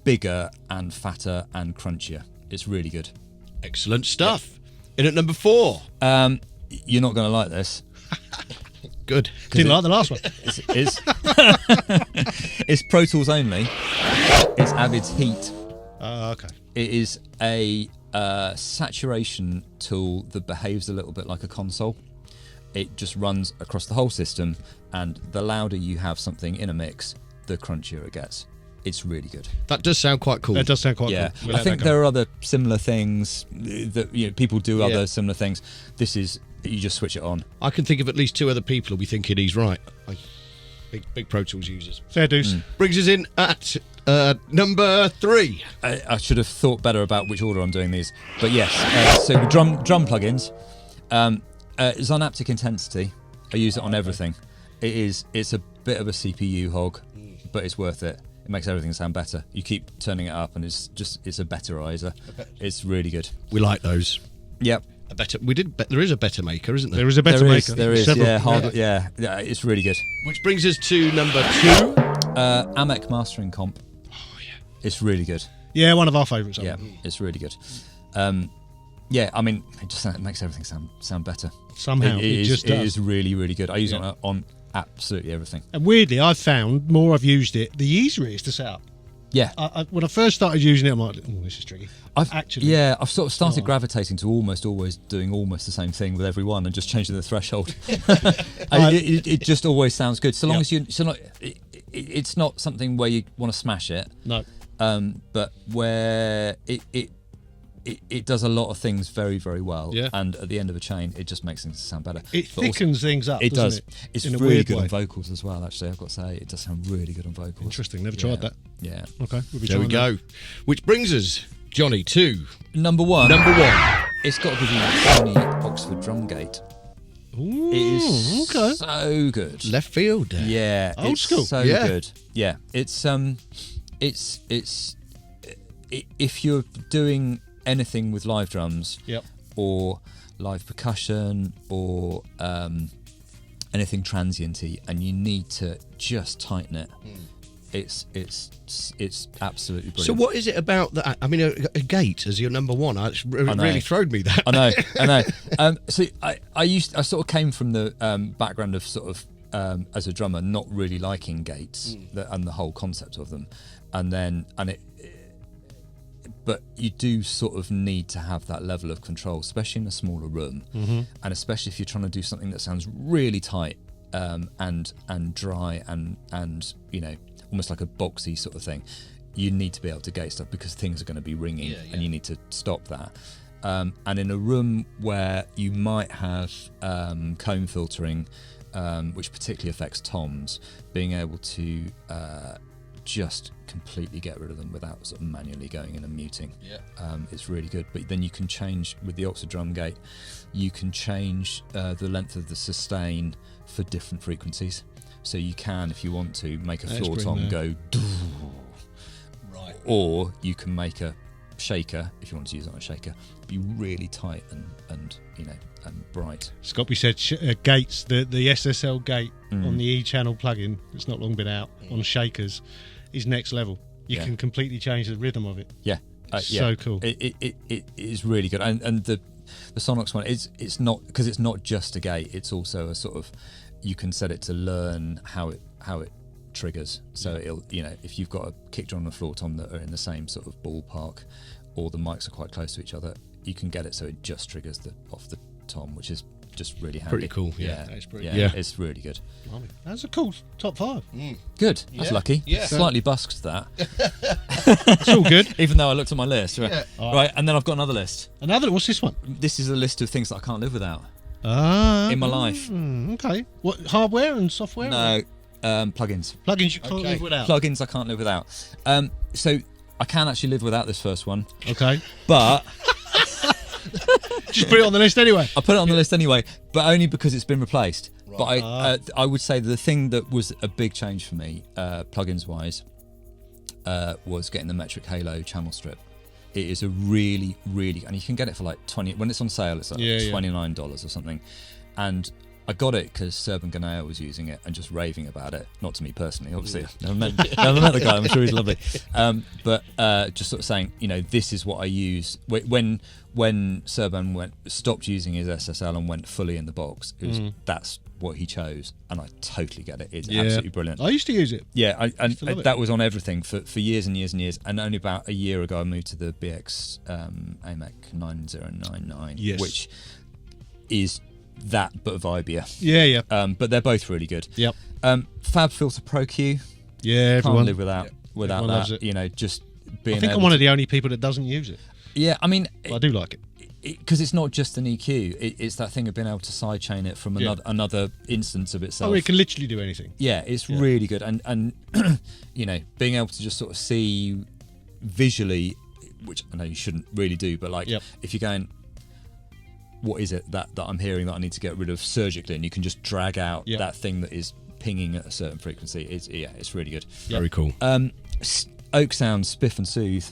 [SPEAKER 2] bigger and fatter and crunchier. It's really good.
[SPEAKER 1] Excellent stuff. In at number 4.
[SPEAKER 2] You're not going to like this.
[SPEAKER 1] Good.
[SPEAKER 3] Didn't like the last one.
[SPEAKER 2] It's Pro Tools only. It's Avid's Heat.
[SPEAKER 3] Okay.
[SPEAKER 2] It is a saturation tool that behaves a little bit like a console. It just runs across the whole system, and the louder you have something in a mix, the crunchier it gets. It's really good.
[SPEAKER 1] That does sound quite cool.
[SPEAKER 3] That does sound quite
[SPEAKER 2] Yeah,
[SPEAKER 3] cool. We'll
[SPEAKER 2] I think there are other similar things that, you know, people do other similar things. This is, you just switch it on.
[SPEAKER 1] I can think of at least 2 other people who'll be thinking he's right. Big Pro Tools users.
[SPEAKER 3] Fair dues.
[SPEAKER 1] Brings us in at number 3.
[SPEAKER 2] I should have thought better about which order I'm doing these, but yes. So drum plugins, Zonaptic Intensity. I use it on everything. It's a bit of a CPU hog, but it's worth it. It makes everything sound better. You keep turning it up, and it's a betterizer. It's really good.
[SPEAKER 1] We like those.
[SPEAKER 2] Yep.
[SPEAKER 1] There is a better maker, isn't there?
[SPEAKER 3] There is a better maker.
[SPEAKER 2] There is.
[SPEAKER 3] Several.
[SPEAKER 2] Yeah, it's really good.
[SPEAKER 1] Which brings us to number 2.
[SPEAKER 2] Amec Mastering Comp.
[SPEAKER 1] Oh yeah.
[SPEAKER 2] It's really good.
[SPEAKER 3] Yeah, one of our favourites.
[SPEAKER 2] Yeah, it's really good. Yeah, I mean, it makes everything sound better.
[SPEAKER 3] Somehow, it just does.
[SPEAKER 2] It is really, really good. I use it on absolutely everything.
[SPEAKER 3] And weirdly, I've found, more I've used it, the easier it is to set up.
[SPEAKER 2] Yeah.
[SPEAKER 3] When I first started using it, I'm like, oh, this is tricky. I've
[SPEAKER 2] sort of started gravitating to almost always doing almost the same thing with every one and just changing the threshold. It just always sounds good. So long as it's not something where you want to smash it.
[SPEAKER 3] No.
[SPEAKER 2] But where it does a lot of things very, very well.
[SPEAKER 1] Yeah.
[SPEAKER 2] And at the end of a chain, it just makes things sound better.
[SPEAKER 3] It thickens things up.
[SPEAKER 2] It does.
[SPEAKER 3] It?
[SPEAKER 2] It's
[SPEAKER 3] In a
[SPEAKER 2] really
[SPEAKER 3] weird
[SPEAKER 2] good
[SPEAKER 3] way.
[SPEAKER 2] on vocals as well, actually. I've got to say, it does sound really good on vocals.
[SPEAKER 3] Interesting. Never tried that.
[SPEAKER 2] Yeah.
[SPEAKER 3] Okay. We'll be
[SPEAKER 1] There we
[SPEAKER 3] trying
[SPEAKER 1] go. Which brings us, Johnny, to
[SPEAKER 2] Number one. It's got to be the Sony Oxford Drumgate.
[SPEAKER 3] that. Ooh,
[SPEAKER 2] It is
[SPEAKER 3] okay.
[SPEAKER 2] so good.
[SPEAKER 1] left field.
[SPEAKER 2] Yeah,
[SPEAKER 3] Old
[SPEAKER 2] it's
[SPEAKER 3] school.
[SPEAKER 2] so
[SPEAKER 1] Yeah.
[SPEAKER 2] good. Yeah, it's if you're doing anything with live drums,
[SPEAKER 3] Yep.
[SPEAKER 2] or live percussion, or anything transient-y, and you need to just tighten it, it's absolutely brilliant.
[SPEAKER 1] So what is it about that? I mean, a gate as your number one. It's really throwed me that.
[SPEAKER 2] I know. So I sort of came from the background of sort of as a drummer not really liking gates and the whole concept of them, but you do sort of need to have that level of control, especially in a smaller room, and especially if you're trying to do something that sounds really tight and dry and you know, almost like a boxy sort of thing. You need to be able to gate stuff because things are going to be ringing, and you need to stop that. And in a room where you might have comb filtering, which particularly affects toms, being able to just completely get rid of them without sort of manually going in and muting, it's really good. But then you can change with the Oxford drum gate, you can change the length of the sustain for different frequencies. So you can, if you want to, make a floor tom go doo,
[SPEAKER 1] Right.
[SPEAKER 2] or you can make a shaker, if you want to use it on a shaker, be really tight and you know, and bright.
[SPEAKER 3] Scott, we said gates, the SSL gate on the E-channel plugin that's not long been out on shakers is next level. You can completely change the rhythm of it. So cool.
[SPEAKER 2] It is really good, and the Sonox one it's not, because it's not just a gate, it's also a sort of, you can set it to learn how it triggers. So it'll, you know, if you've got a kick drum and a floor tom that are in the same sort of ballpark, or the mics are quite close to each other, you can get it so it just triggers off the tom, which is just really handy.
[SPEAKER 1] Pretty cool.
[SPEAKER 3] That's brilliant.
[SPEAKER 2] Yeah, it's really good.
[SPEAKER 3] That's a cool top 5.
[SPEAKER 2] Good. That's lucky.
[SPEAKER 1] Yeah.
[SPEAKER 2] Slightly busked that.
[SPEAKER 3] It's all good.
[SPEAKER 2] Even though I looked at my list. Right.
[SPEAKER 1] Yeah.
[SPEAKER 2] Right, and then I've got another list.
[SPEAKER 3] What's this one?
[SPEAKER 2] This is a list of things that I can't live without
[SPEAKER 3] In
[SPEAKER 2] my life.
[SPEAKER 3] Okay. What, hardware and software?
[SPEAKER 2] No, plugins.
[SPEAKER 3] Plugins you can't live without.
[SPEAKER 2] Plugins I can't live without. So I can actually live without this first one,
[SPEAKER 3] Okay.
[SPEAKER 2] but
[SPEAKER 3] Just put it on the list anyway.
[SPEAKER 2] I put it on the list anyway, but only because it's been replaced. But I would say the thing that was a big change for me, plugins wise, was getting the Metric Halo channel strip. It is a really, really, and you can get it for like 20, when it's on sale, it's like $29 or something. And I got it because Serban Ganea was using it and just raving about it. Not to me personally, obviously. Never met the guy. I'm sure he's lovely. But just sort of saying, you know, this is what I use. When Serban stopped using his SSL and went fully in the box, that's what he chose, and I totally get it. It's absolutely brilliant.
[SPEAKER 3] I used to use it.
[SPEAKER 2] Yeah, that was on everything for years and years and years. And only about a year ago, I moved to the BX AMEC 9099, which is that but vibeier.
[SPEAKER 3] Yeah.
[SPEAKER 2] But they're both really good.
[SPEAKER 3] Yep.
[SPEAKER 2] Fab Filter Pro Q.
[SPEAKER 3] Yeah, everyone
[SPEAKER 2] Can't live without that. You know, just being.
[SPEAKER 3] I think I'm one of the only people that doesn't use it.
[SPEAKER 2] Yeah, I mean,
[SPEAKER 3] I do like it.
[SPEAKER 2] Because it's not just an EQ, it's that thing of being able to sidechain it from another instance of itself.
[SPEAKER 3] Oh, it can literally do anything.
[SPEAKER 2] Yeah, it's really good, and you know, being able to just sort of see visually, which I know you shouldn't really do, but like if you're going, what is it that I'm hearing that I need to get rid of surgically, and you can just drag out that thing that is pinging at a certain frequency. It's really good.
[SPEAKER 1] Very cool.
[SPEAKER 2] Oak Sounds, Spiff and Soothe.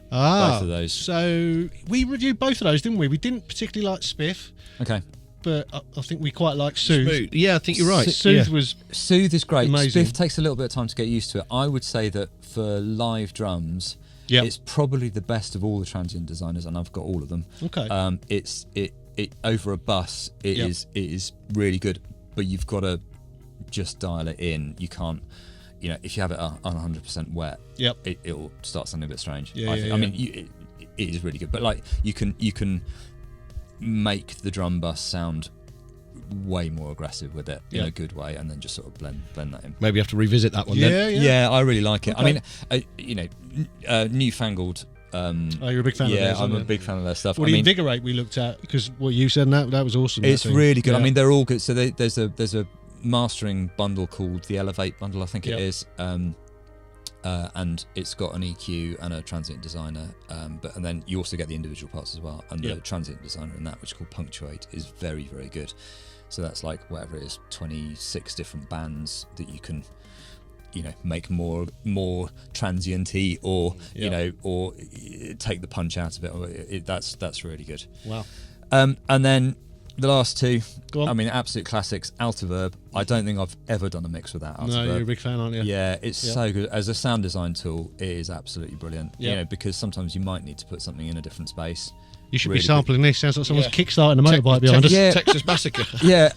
[SPEAKER 2] Both of those. So
[SPEAKER 3] we reviewed both of those, didn't we? We didn't particularly like Spiff.
[SPEAKER 2] Okay.
[SPEAKER 3] But I think we quite like Soothe.
[SPEAKER 1] Yeah, I think you're right.
[SPEAKER 3] Soothe
[SPEAKER 2] is great.
[SPEAKER 3] amazing.
[SPEAKER 2] Spiff takes a little bit of time to get used to it. I would say that for live drums,
[SPEAKER 3] Yep.
[SPEAKER 2] it's probably the best of all the transient designers, and I've got all of them.
[SPEAKER 3] Okay.
[SPEAKER 2] It over a it is really good, but you've got to just dial it in. You can't, you know, if you have it on 100% wet, it'll start sounding a bit strange. I mean, it is really good, but like you can make the drum bus sound way more aggressive with it in a good way, and then just sort of blend that in.
[SPEAKER 1] Maybe you have to revisit that one then.
[SPEAKER 2] Yeah, I really like it. Okay. I mean, you know, Newfangled.
[SPEAKER 3] You're a big fan of theirs.
[SPEAKER 2] I'm a big fan of their stuff.
[SPEAKER 3] Well, the Invigorate we looked at, because what you said, that was awesome.
[SPEAKER 2] It's really good. I mean, they're all good. So there's a mastering bundle called the Elevate bundle, I think it is, and it's got an EQ and a transient designer, and then you also get the individual parts as well, and the transient designer in that, which is called Punctuate, is very, very good. So that's like whatever it is, 26 different bands that you can, you know, make more transient-y, or you know, or take the punch out of it. That's really good.
[SPEAKER 3] Wow.
[SPEAKER 2] And then The last two,
[SPEAKER 3] Go on.
[SPEAKER 2] I mean, absolute classics. Altiverb. I don't think I've ever done a mix without Altiverb.
[SPEAKER 3] No, you're a big fan, aren't you?
[SPEAKER 2] Yeah, it's so good. As a sound design tool, it is absolutely brilliant.
[SPEAKER 3] Yeah.
[SPEAKER 2] You know, because sometimes you might need to put something in a different space.
[SPEAKER 3] You should
[SPEAKER 2] Really
[SPEAKER 3] be sampling this. Sounds like someone's
[SPEAKER 1] Yeah.
[SPEAKER 3] kickstarting a motorbike behind us.
[SPEAKER 2] Yeah.
[SPEAKER 1] Texas Massacre.
[SPEAKER 2] Yeah,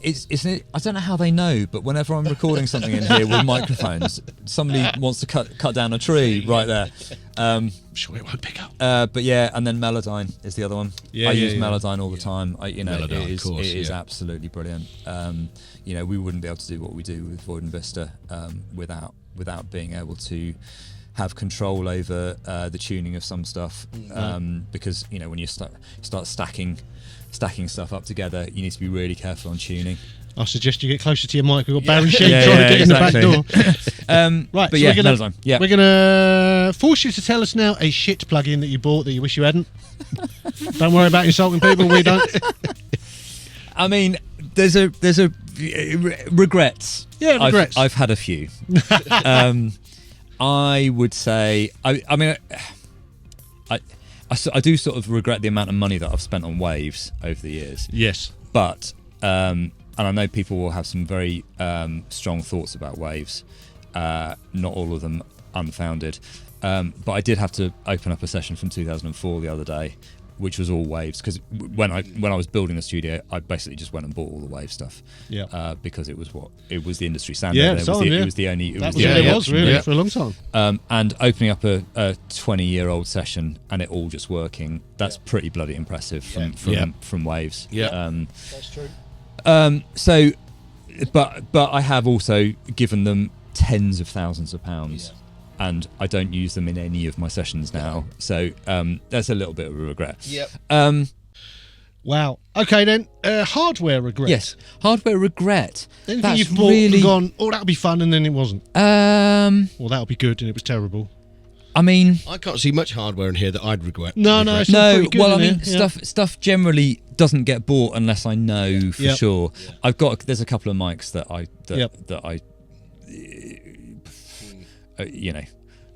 [SPEAKER 2] it's. I don't know how they know, but whenever I'm recording something in here with microphones, somebody wants to cut down a tree right there.
[SPEAKER 3] I'm sure it won't pick up.
[SPEAKER 2] But yeah, and then Melodyne is the other one.
[SPEAKER 3] Yeah,
[SPEAKER 2] I
[SPEAKER 3] yeah,
[SPEAKER 2] use
[SPEAKER 3] yeah.
[SPEAKER 2] Melodyne all the time.
[SPEAKER 1] Melodyne,
[SPEAKER 2] it is,
[SPEAKER 1] of course,
[SPEAKER 2] it is
[SPEAKER 1] yeah.
[SPEAKER 2] absolutely brilliant. You know, we wouldn't be able to do what we do with Void and Vista without being able to have control over the tuning of some stuff, because you know when you start stacking stuff up together, you need to be really careful on tuning.
[SPEAKER 3] I suggest you get closer to your mic. We've got Barry Sheep
[SPEAKER 2] Yeah,
[SPEAKER 3] trying
[SPEAKER 2] yeah,
[SPEAKER 3] to get in the back
[SPEAKER 2] exactly.
[SPEAKER 3] door. Right,
[SPEAKER 2] but
[SPEAKER 3] so
[SPEAKER 2] yeah,
[SPEAKER 3] we're gonna,
[SPEAKER 2] Melodyne. Yeah,
[SPEAKER 3] we're gonna force you to tell us now a shit plugin that you bought that you wish you hadn't. Don't worry about insulting people. We don't.
[SPEAKER 2] I mean, there's a regrets.
[SPEAKER 3] Yeah, regrets.
[SPEAKER 2] I've had a few. I would say, I mean, I do sort of regret the amount of money that I've spent on Waves over the years.
[SPEAKER 3] Yes.
[SPEAKER 2] But and I know people will have some very strong thoughts about Waves, not all of them unfounded, but I did have to open up a session from 2004 the other day, which was all Waves, because when I was building the studio, I basically just went and bought all the Wave stuff, because it was the industry standard.
[SPEAKER 3] Yeah,
[SPEAKER 2] it was the only.
[SPEAKER 3] That was
[SPEAKER 2] the
[SPEAKER 3] what
[SPEAKER 2] only
[SPEAKER 3] it was
[SPEAKER 2] option,
[SPEAKER 3] really
[SPEAKER 2] yeah.
[SPEAKER 3] for a long time.
[SPEAKER 2] And opening up a 20-year-old session and it all just working, that's pretty bloody impressive from Waves.
[SPEAKER 1] Yeah.
[SPEAKER 3] That's true.
[SPEAKER 2] So, but I have also given them tens of thousands of pounds, and I don't use them in any of my sessions now. So that's a little bit of a regret.
[SPEAKER 1] Yep.
[SPEAKER 3] Wow. Okay then. Hardware regret.
[SPEAKER 2] Yes, hardware regret.
[SPEAKER 3] Anything
[SPEAKER 2] That's
[SPEAKER 3] you've bought
[SPEAKER 2] really
[SPEAKER 3] and gone, oh, that'll be fun, and then it wasn't. Or that'll be good, and it was terrible.
[SPEAKER 2] I mean,
[SPEAKER 1] I can't see much hardware in here that I'd regret.
[SPEAKER 3] No, it's all
[SPEAKER 2] no.
[SPEAKER 3] pretty good
[SPEAKER 2] Well, I
[SPEAKER 3] in
[SPEAKER 2] mean,
[SPEAKER 3] here, yeah.
[SPEAKER 2] stuff generally doesn't get bought unless I know for
[SPEAKER 3] Yep.
[SPEAKER 2] sure. There's a couple of mics that I you know,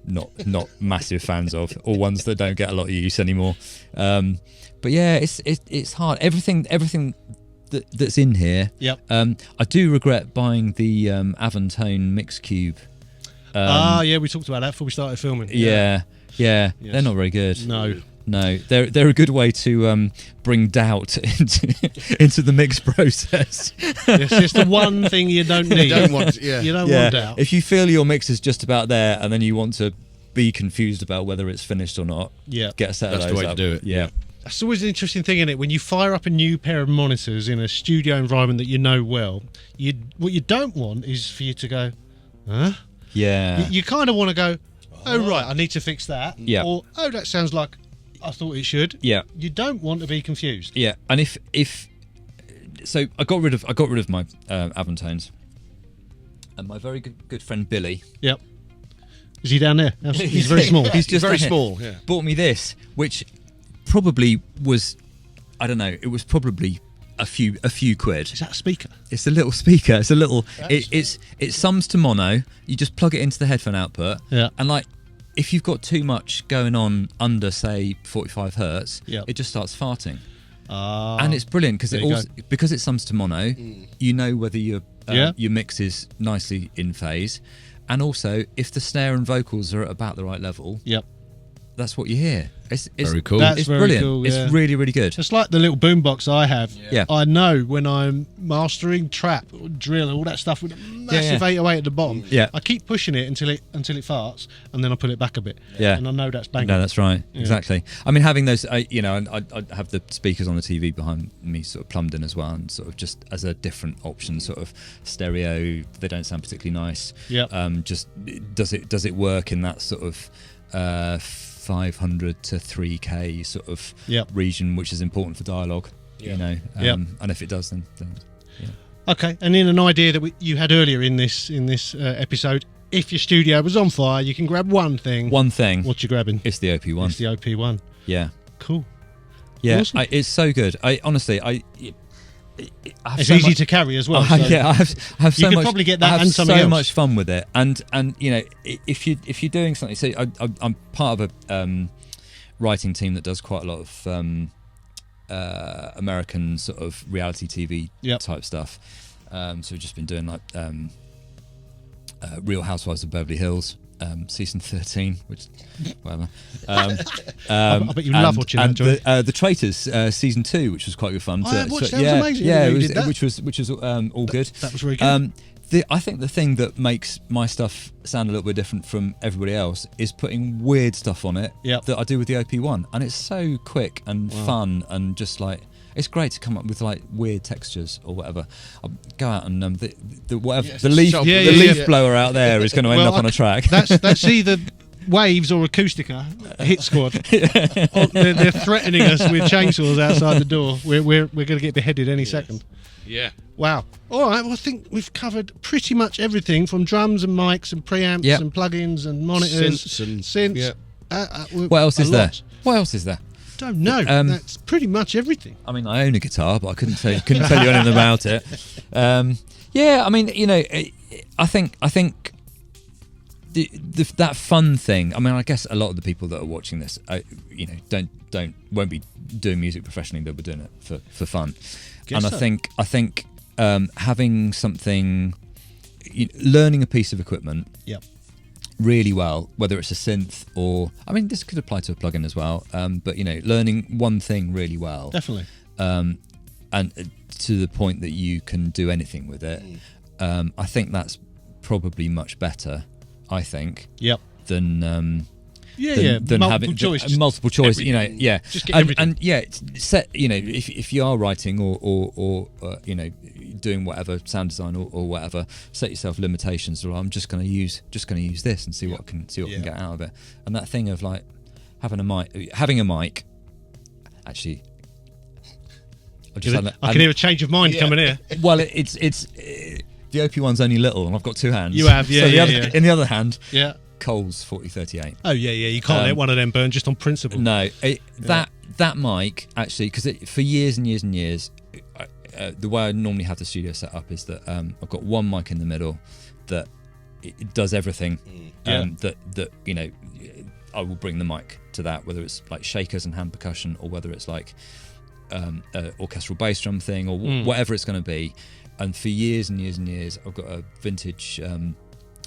[SPEAKER 2] not massive fans of, or ones that don't get a lot of use anymore. But yeah, it's hard. Everything that's in here.
[SPEAKER 3] Yep.
[SPEAKER 2] I do regret buying the Avantone Mix Cube.
[SPEAKER 3] Yeah, we talked about that before we started filming.
[SPEAKER 2] Yeah.
[SPEAKER 3] Yes.
[SPEAKER 2] They're not very good.
[SPEAKER 3] No,
[SPEAKER 2] they're a good way to bring doubt into the mix process.
[SPEAKER 3] it's just the one thing you don't need.
[SPEAKER 1] You don't want,
[SPEAKER 3] You don't want doubt.
[SPEAKER 2] If you feel your mix is just about there, and then you want to be confused about whether it's finished or not, get a set
[SPEAKER 1] That's
[SPEAKER 2] of
[SPEAKER 1] the
[SPEAKER 2] those
[SPEAKER 1] way to
[SPEAKER 2] up.
[SPEAKER 1] do it.
[SPEAKER 2] Yeah.
[SPEAKER 3] That's always an interesting thing, isn't it? When you fire up a new pair of monitors in a studio environment that you know well, what you don't want is for you to go, huh?
[SPEAKER 2] Yeah.
[SPEAKER 3] You kind of want to go, oh, right, I need to fix that.
[SPEAKER 2] Yeah.
[SPEAKER 3] Or, oh, that sounds like I thought it should.
[SPEAKER 2] Yeah.
[SPEAKER 3] You don't want to be confused.
[SPEAKER 2] Yeah. And if so, I got rid of my Avantones, and my very good friend Billy.
[SPEAKER 3] Yep. Is he down there? He's very small.
[SPEAKER 2] He's just
[SPEAKER 1] very
[SPEAKER 2] down here.
[SPEAKER 1] small. Yeah.
[SPEAKER 2] Bought me this, which probably was, I don't know, it was probably a few quid.
[SPEAKER 3] Is that a speaker?
[SPEAKER 2] It's a little speaker. It's a little. It sums to mono. You just plug it into the headphone output.
[SPEAKER 3] Yeah.
[SPEAKER 2] And like, if you've got too much going on under, say, 45 hertz,
[SPEAKER 3] Yeah.
[SPEAKER 2] it just starts farting.
[SPEAKER 3] Ah.
[SPEAKER 2] And it's brilliant because
[SPEAKER 3] there
[SPEAKER 2] it
[SPEAKER 3] you
[SPEAKER 2] also, because it sums to mono. You know whether your mix is nicely in phase, and also if the snare and vocals are at about the right level.
[SPEAKER 3] Yep.
[SPEAKER 2] That's what you hear. It's
[SPEAKER 1] Very cool.
[SPEAKER 3] That's
[SPEAKER 2] It's
[SPEAKER 3] very
[SPEAKER 2] brilliant.
[SPEAKER 3] cool, yeah.
[SPEAKER 2] It's really, really good.
[SPEAKER 3] Just like the little boombox I have.
[SPEAKER 2] Yeah.
[SPEAKER 3] I know when I'm mastering trap, or drill, all that stuff with a massive 808 at the bottom.
[SPEAKER 2] Yeah.
[SPEAKER 3] I keep pushing it until it farts, and then I pull it back a bit.
[SPEAKER 2] Yeah.
[SPEAKER 3] And I know that's banging.
[SPEAKER 2] No, that's right.
[SPEAKER 3] Yeah.
[SPEAKER 2] Exactly. I mean, having those, I have the speakers on the TV behind me sort of plumbed in as well, and sort of just as a different option, sort of stereo. They don't sound particularly nice.
[SPEAKER 3] Yeah.
[SPEAKER 2] Just does it work in that sort of 500 to 3K sort of region, which is important for dialogue. You know. And if it does, then yeah.
[SPEAKER 3] Okay. And in an idea that you had earlier in this episode, if your studio was on fire, you can grab one thing.
[SPEAKER 2] One thing.
[SPEAKER 3] What you grabbing?
[SPEAKER 2] It's the OP1.
[SPEAKER 3] It's the OP1.
[SPEAKER 2] Yeah.
[SPEAKER 3] Cool.
[SPEAKER 2] Yeah.
[SPEAKER 3] Awesome.
[SPEAKER 2] It's so good. I honestly,
[SPEAKER 3] It's easy to carry as well. So
[SPEAKER 2] yeah, I have so
[SPEAKER 3] you could
[SPEAKER 2] much.
[SPEAKER 3] probably get that
[SPEAKER 2] I have
[SPEAKER 3] and something
[SPEAKER 2] so
[SPEAKER 3] else.
[SPEAKER 2] much fun with it, and you know, if you're doing something, so I'm part of a writing team that does quite a lot of American sort of reality TV
[SPEAKER 3] Yep.
[SPEAKER 2] type stuff. So we've just been doing like Real Housewives of Beverly Hills, season 13, which whatever.
[SPEAKER 3] I bet you love watching that, Johnny.
[SPEAKER 2] The Traitors, season 2, which was quite good fun.
[SPEAKER 3] I have watched that.
[SPEAKER 2] yeah,
[SPEAKER 3] It was amazing.
[SPEAKER 2] Yeah,
[SPEAKER 3] You
[SPEAKER 2] it was,
[SPEAKER 3] did that.
[SPEAKER 2] which was all good.
[SPEAKER 3] That was very good.
[SPEAKER 2] I think the thing that makes my stuff sound a little bit different from everybody else is putting weird stuff on it
[SPEAKER 3] Yep.
[SPEAKER 2] that I do with the OP1, and it's so quick and fun and just like. It's great to come up with like weird textures or whatever. I'll go out and the whatever
[SPEAKER 1] Yes,
[SPEAKER 2] the leaf
[SPEAKER 1] yeah,
[SPEAKER 2] leaf blower out there is going to end up on a track.
[SPEAKER 3] That's either Waves or Acoustica Hit Squad. They're threatening us with chainsaws outside the door. We're going to get beheaded any second.
[SPEAKER 1] Yeah.
[SPEAKER 3] Wow. All right. Well, I think we've covered pretty much everything from drums and mics and preamps
[SPEAKER 2] Yep.
[SPEAKER 3] and plugins and monitors,
[SPEAKER 1] Synths.
[SPEAKER 3] synths.
[SPEAKER 2] What else is
[SPEAKER 3] a
[SPEAKER 2] there?
[SPEAKER 3] lot.
[SPEAKER 2] What else is there?
[SPEAKER 3] Don't know. That's pretty much everything.
[SPEAKER 2] I mean, I own a guitar, but I couldn't tell you anything about it. Yeah, I mean, you know, I think that fun thing. I mean, I guess a lot of the people that are watching this, you know, won't be doing music professionally. They'll be doing it for fun.
[SPEAKER 3] Guess
[SPEAKER 2] And
[SPEAKER 3] so.
[SPEAKER 2] I think having something, learning a piece of equipment.
[SPEAKER 3] Yep.
[SPEAKER 2] Really well, whether it's a synth or, I mean, this could apply to a plugin as well. But you know, learning one thing really well,
[SPEAKER 3] Definitely.
[SPEAKER 2] and to the point that you can do anything with it. I think that's probably much better. I think.
[SPEAKER 3] Yep.
[SPEAKER 2] Than
[SPEAKER 3] Multiple
[SPEAKER 2] having
[SPEAKER 3] choice.
[SPEAKER 2] multiple choice. You know,
[SPEAKER 1] Everything.
[SPEAKER 2] yeah.
[SPEAKER 3] Just get
[SPEAKER 2] and,
[SPEAKER 3] everything.
[SPEAKER 2] and yeah, set. You know, if you are writing or you know, doing whatever sound design or whatever, set yourself limitations. Well, I'm just going to use this and see what I can can get out of it. And that thing of like having a mic. Actually,
[SPEAKER 3] I can hear a change of mind coming here.
[SPEAKER 2] Well, it's the OP one's only little, and I've got two hands.
[SPEAKER 3] You have, yeah,
[SPEAKER 2] So
[SPEAKER 3] yeah.
[SPEAKER 2] in the other hand,
[SPEAKER 3] Yeah.
[SPEAKER 2] Coles 4038.
[SPEAKER 3] Oh yeah. You can't let one of them burn just on principle.
[SPEAKER 2] No, that mic actually, because for years and years and years, the way I normally have the studio set up is that I've got one mic in the middle that it does everything. That you know, I will bring the mic to that, whether it's like shakers and hand percussion, or whether it's like orchestral bass drum thing, or whatever it's going to be. And for years and years and years, I've got a vintage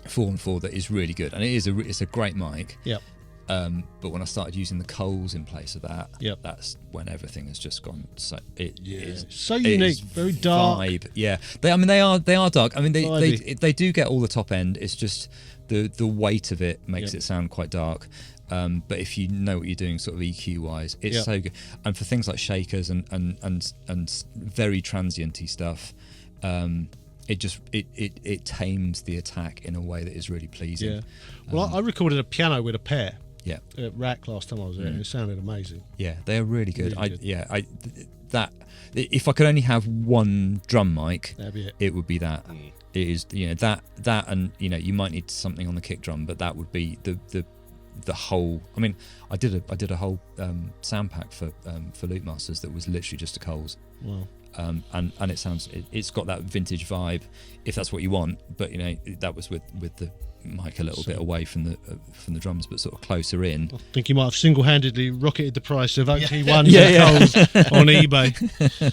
[SPEAKER 2] 4-4 that is really good, and it's a great mic.
[SPEAKER 3] Yep.
[SPEAKER 2] But when I started using the Coles in place of that,
[SPEAKER 3] Yep.
[SPEAKER 2] that's when everything has just gone. So it is
[SPEAKER 3] So
[SPEAKER 2] it
[SPEAKER 3] unique,
[SPEAKER 2] is
[SPEAKER 3] very dark.
[SPEAKER 2] vibe. Yeah, they are dark. I mean,
[SPEAKER 3] Vibey.
[SPEAKER 2] they do get all the top end. It's just the weight of it makes
[SPEAKER 3] Yep.
[SPEAKER 2] it sound quite dark. But if you know what you're doing, sort of EQ wise, it's
[SPEAKER 3] Yep.
[SPEAKER 2] so good. And for things like shakers and very transienty stuff, it tames the attack in a way that is really pleasing.
[SPEAKER 3] Yeah. Well, I recorded a piano with a pair
[SPEAKER 2] Yeah.
[SPEAKER 3] at Rack last time I was there, and it sounded amazing.
[SPEAKER 2] Yeah, they're really good.
[SPEAKER 3] Really good.
[SPEAKER 2] If I could only have one drum mic,
[SPEAKER 3] That'd be it.
[SPEAKER 2] it would be that. It is, you know, that, and you know, you might need something on the kick drum, but that would be the whole. I mean, I did a whole sound pack for Loop Masters that was literally just a Coles.
[SPEAKER 3] Wow.
[SPEAKER 2] And it sounds, it's got that vintage vibe, if that's what you want. But you know, that was with the mic a little bit away from the drums, but sort of closer in.
[SPEAKER 3] I think you might have single-handedly rocketed the price of OT1
[SPEAKER 2] Yeah.
[SPEAKER 3] Coles on eBay.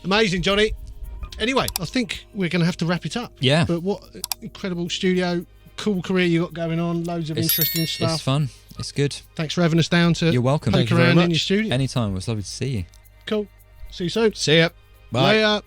[SPEAKER 3] Amazing, Johnny. Anyway, I think we're going to have to wrap it up.
[SPEAKER 2] Yeah.
[SPEAKER 3] But what incredible studio, cool career you got going on, loads of interesting stuff.
[SPEAKER 2] It's fun. It's good.
[SPEAKER 3] Thanks for having us down to
[SPEAKER 2] You're welcome.
[SPEAKER 3] poke
[SPEAKER 2] Thank you very
[SPEAKER 3] around in
[SPEAKER 2] much.
[SPEAKER 3] your studio.
[SPEAKER 2] Anytime. It was lovely to see you.
[SPEAKER 3] Cool. See you soon.
[SPEAKER 1] See ya. Bye.
[SPEAKER 3] Later.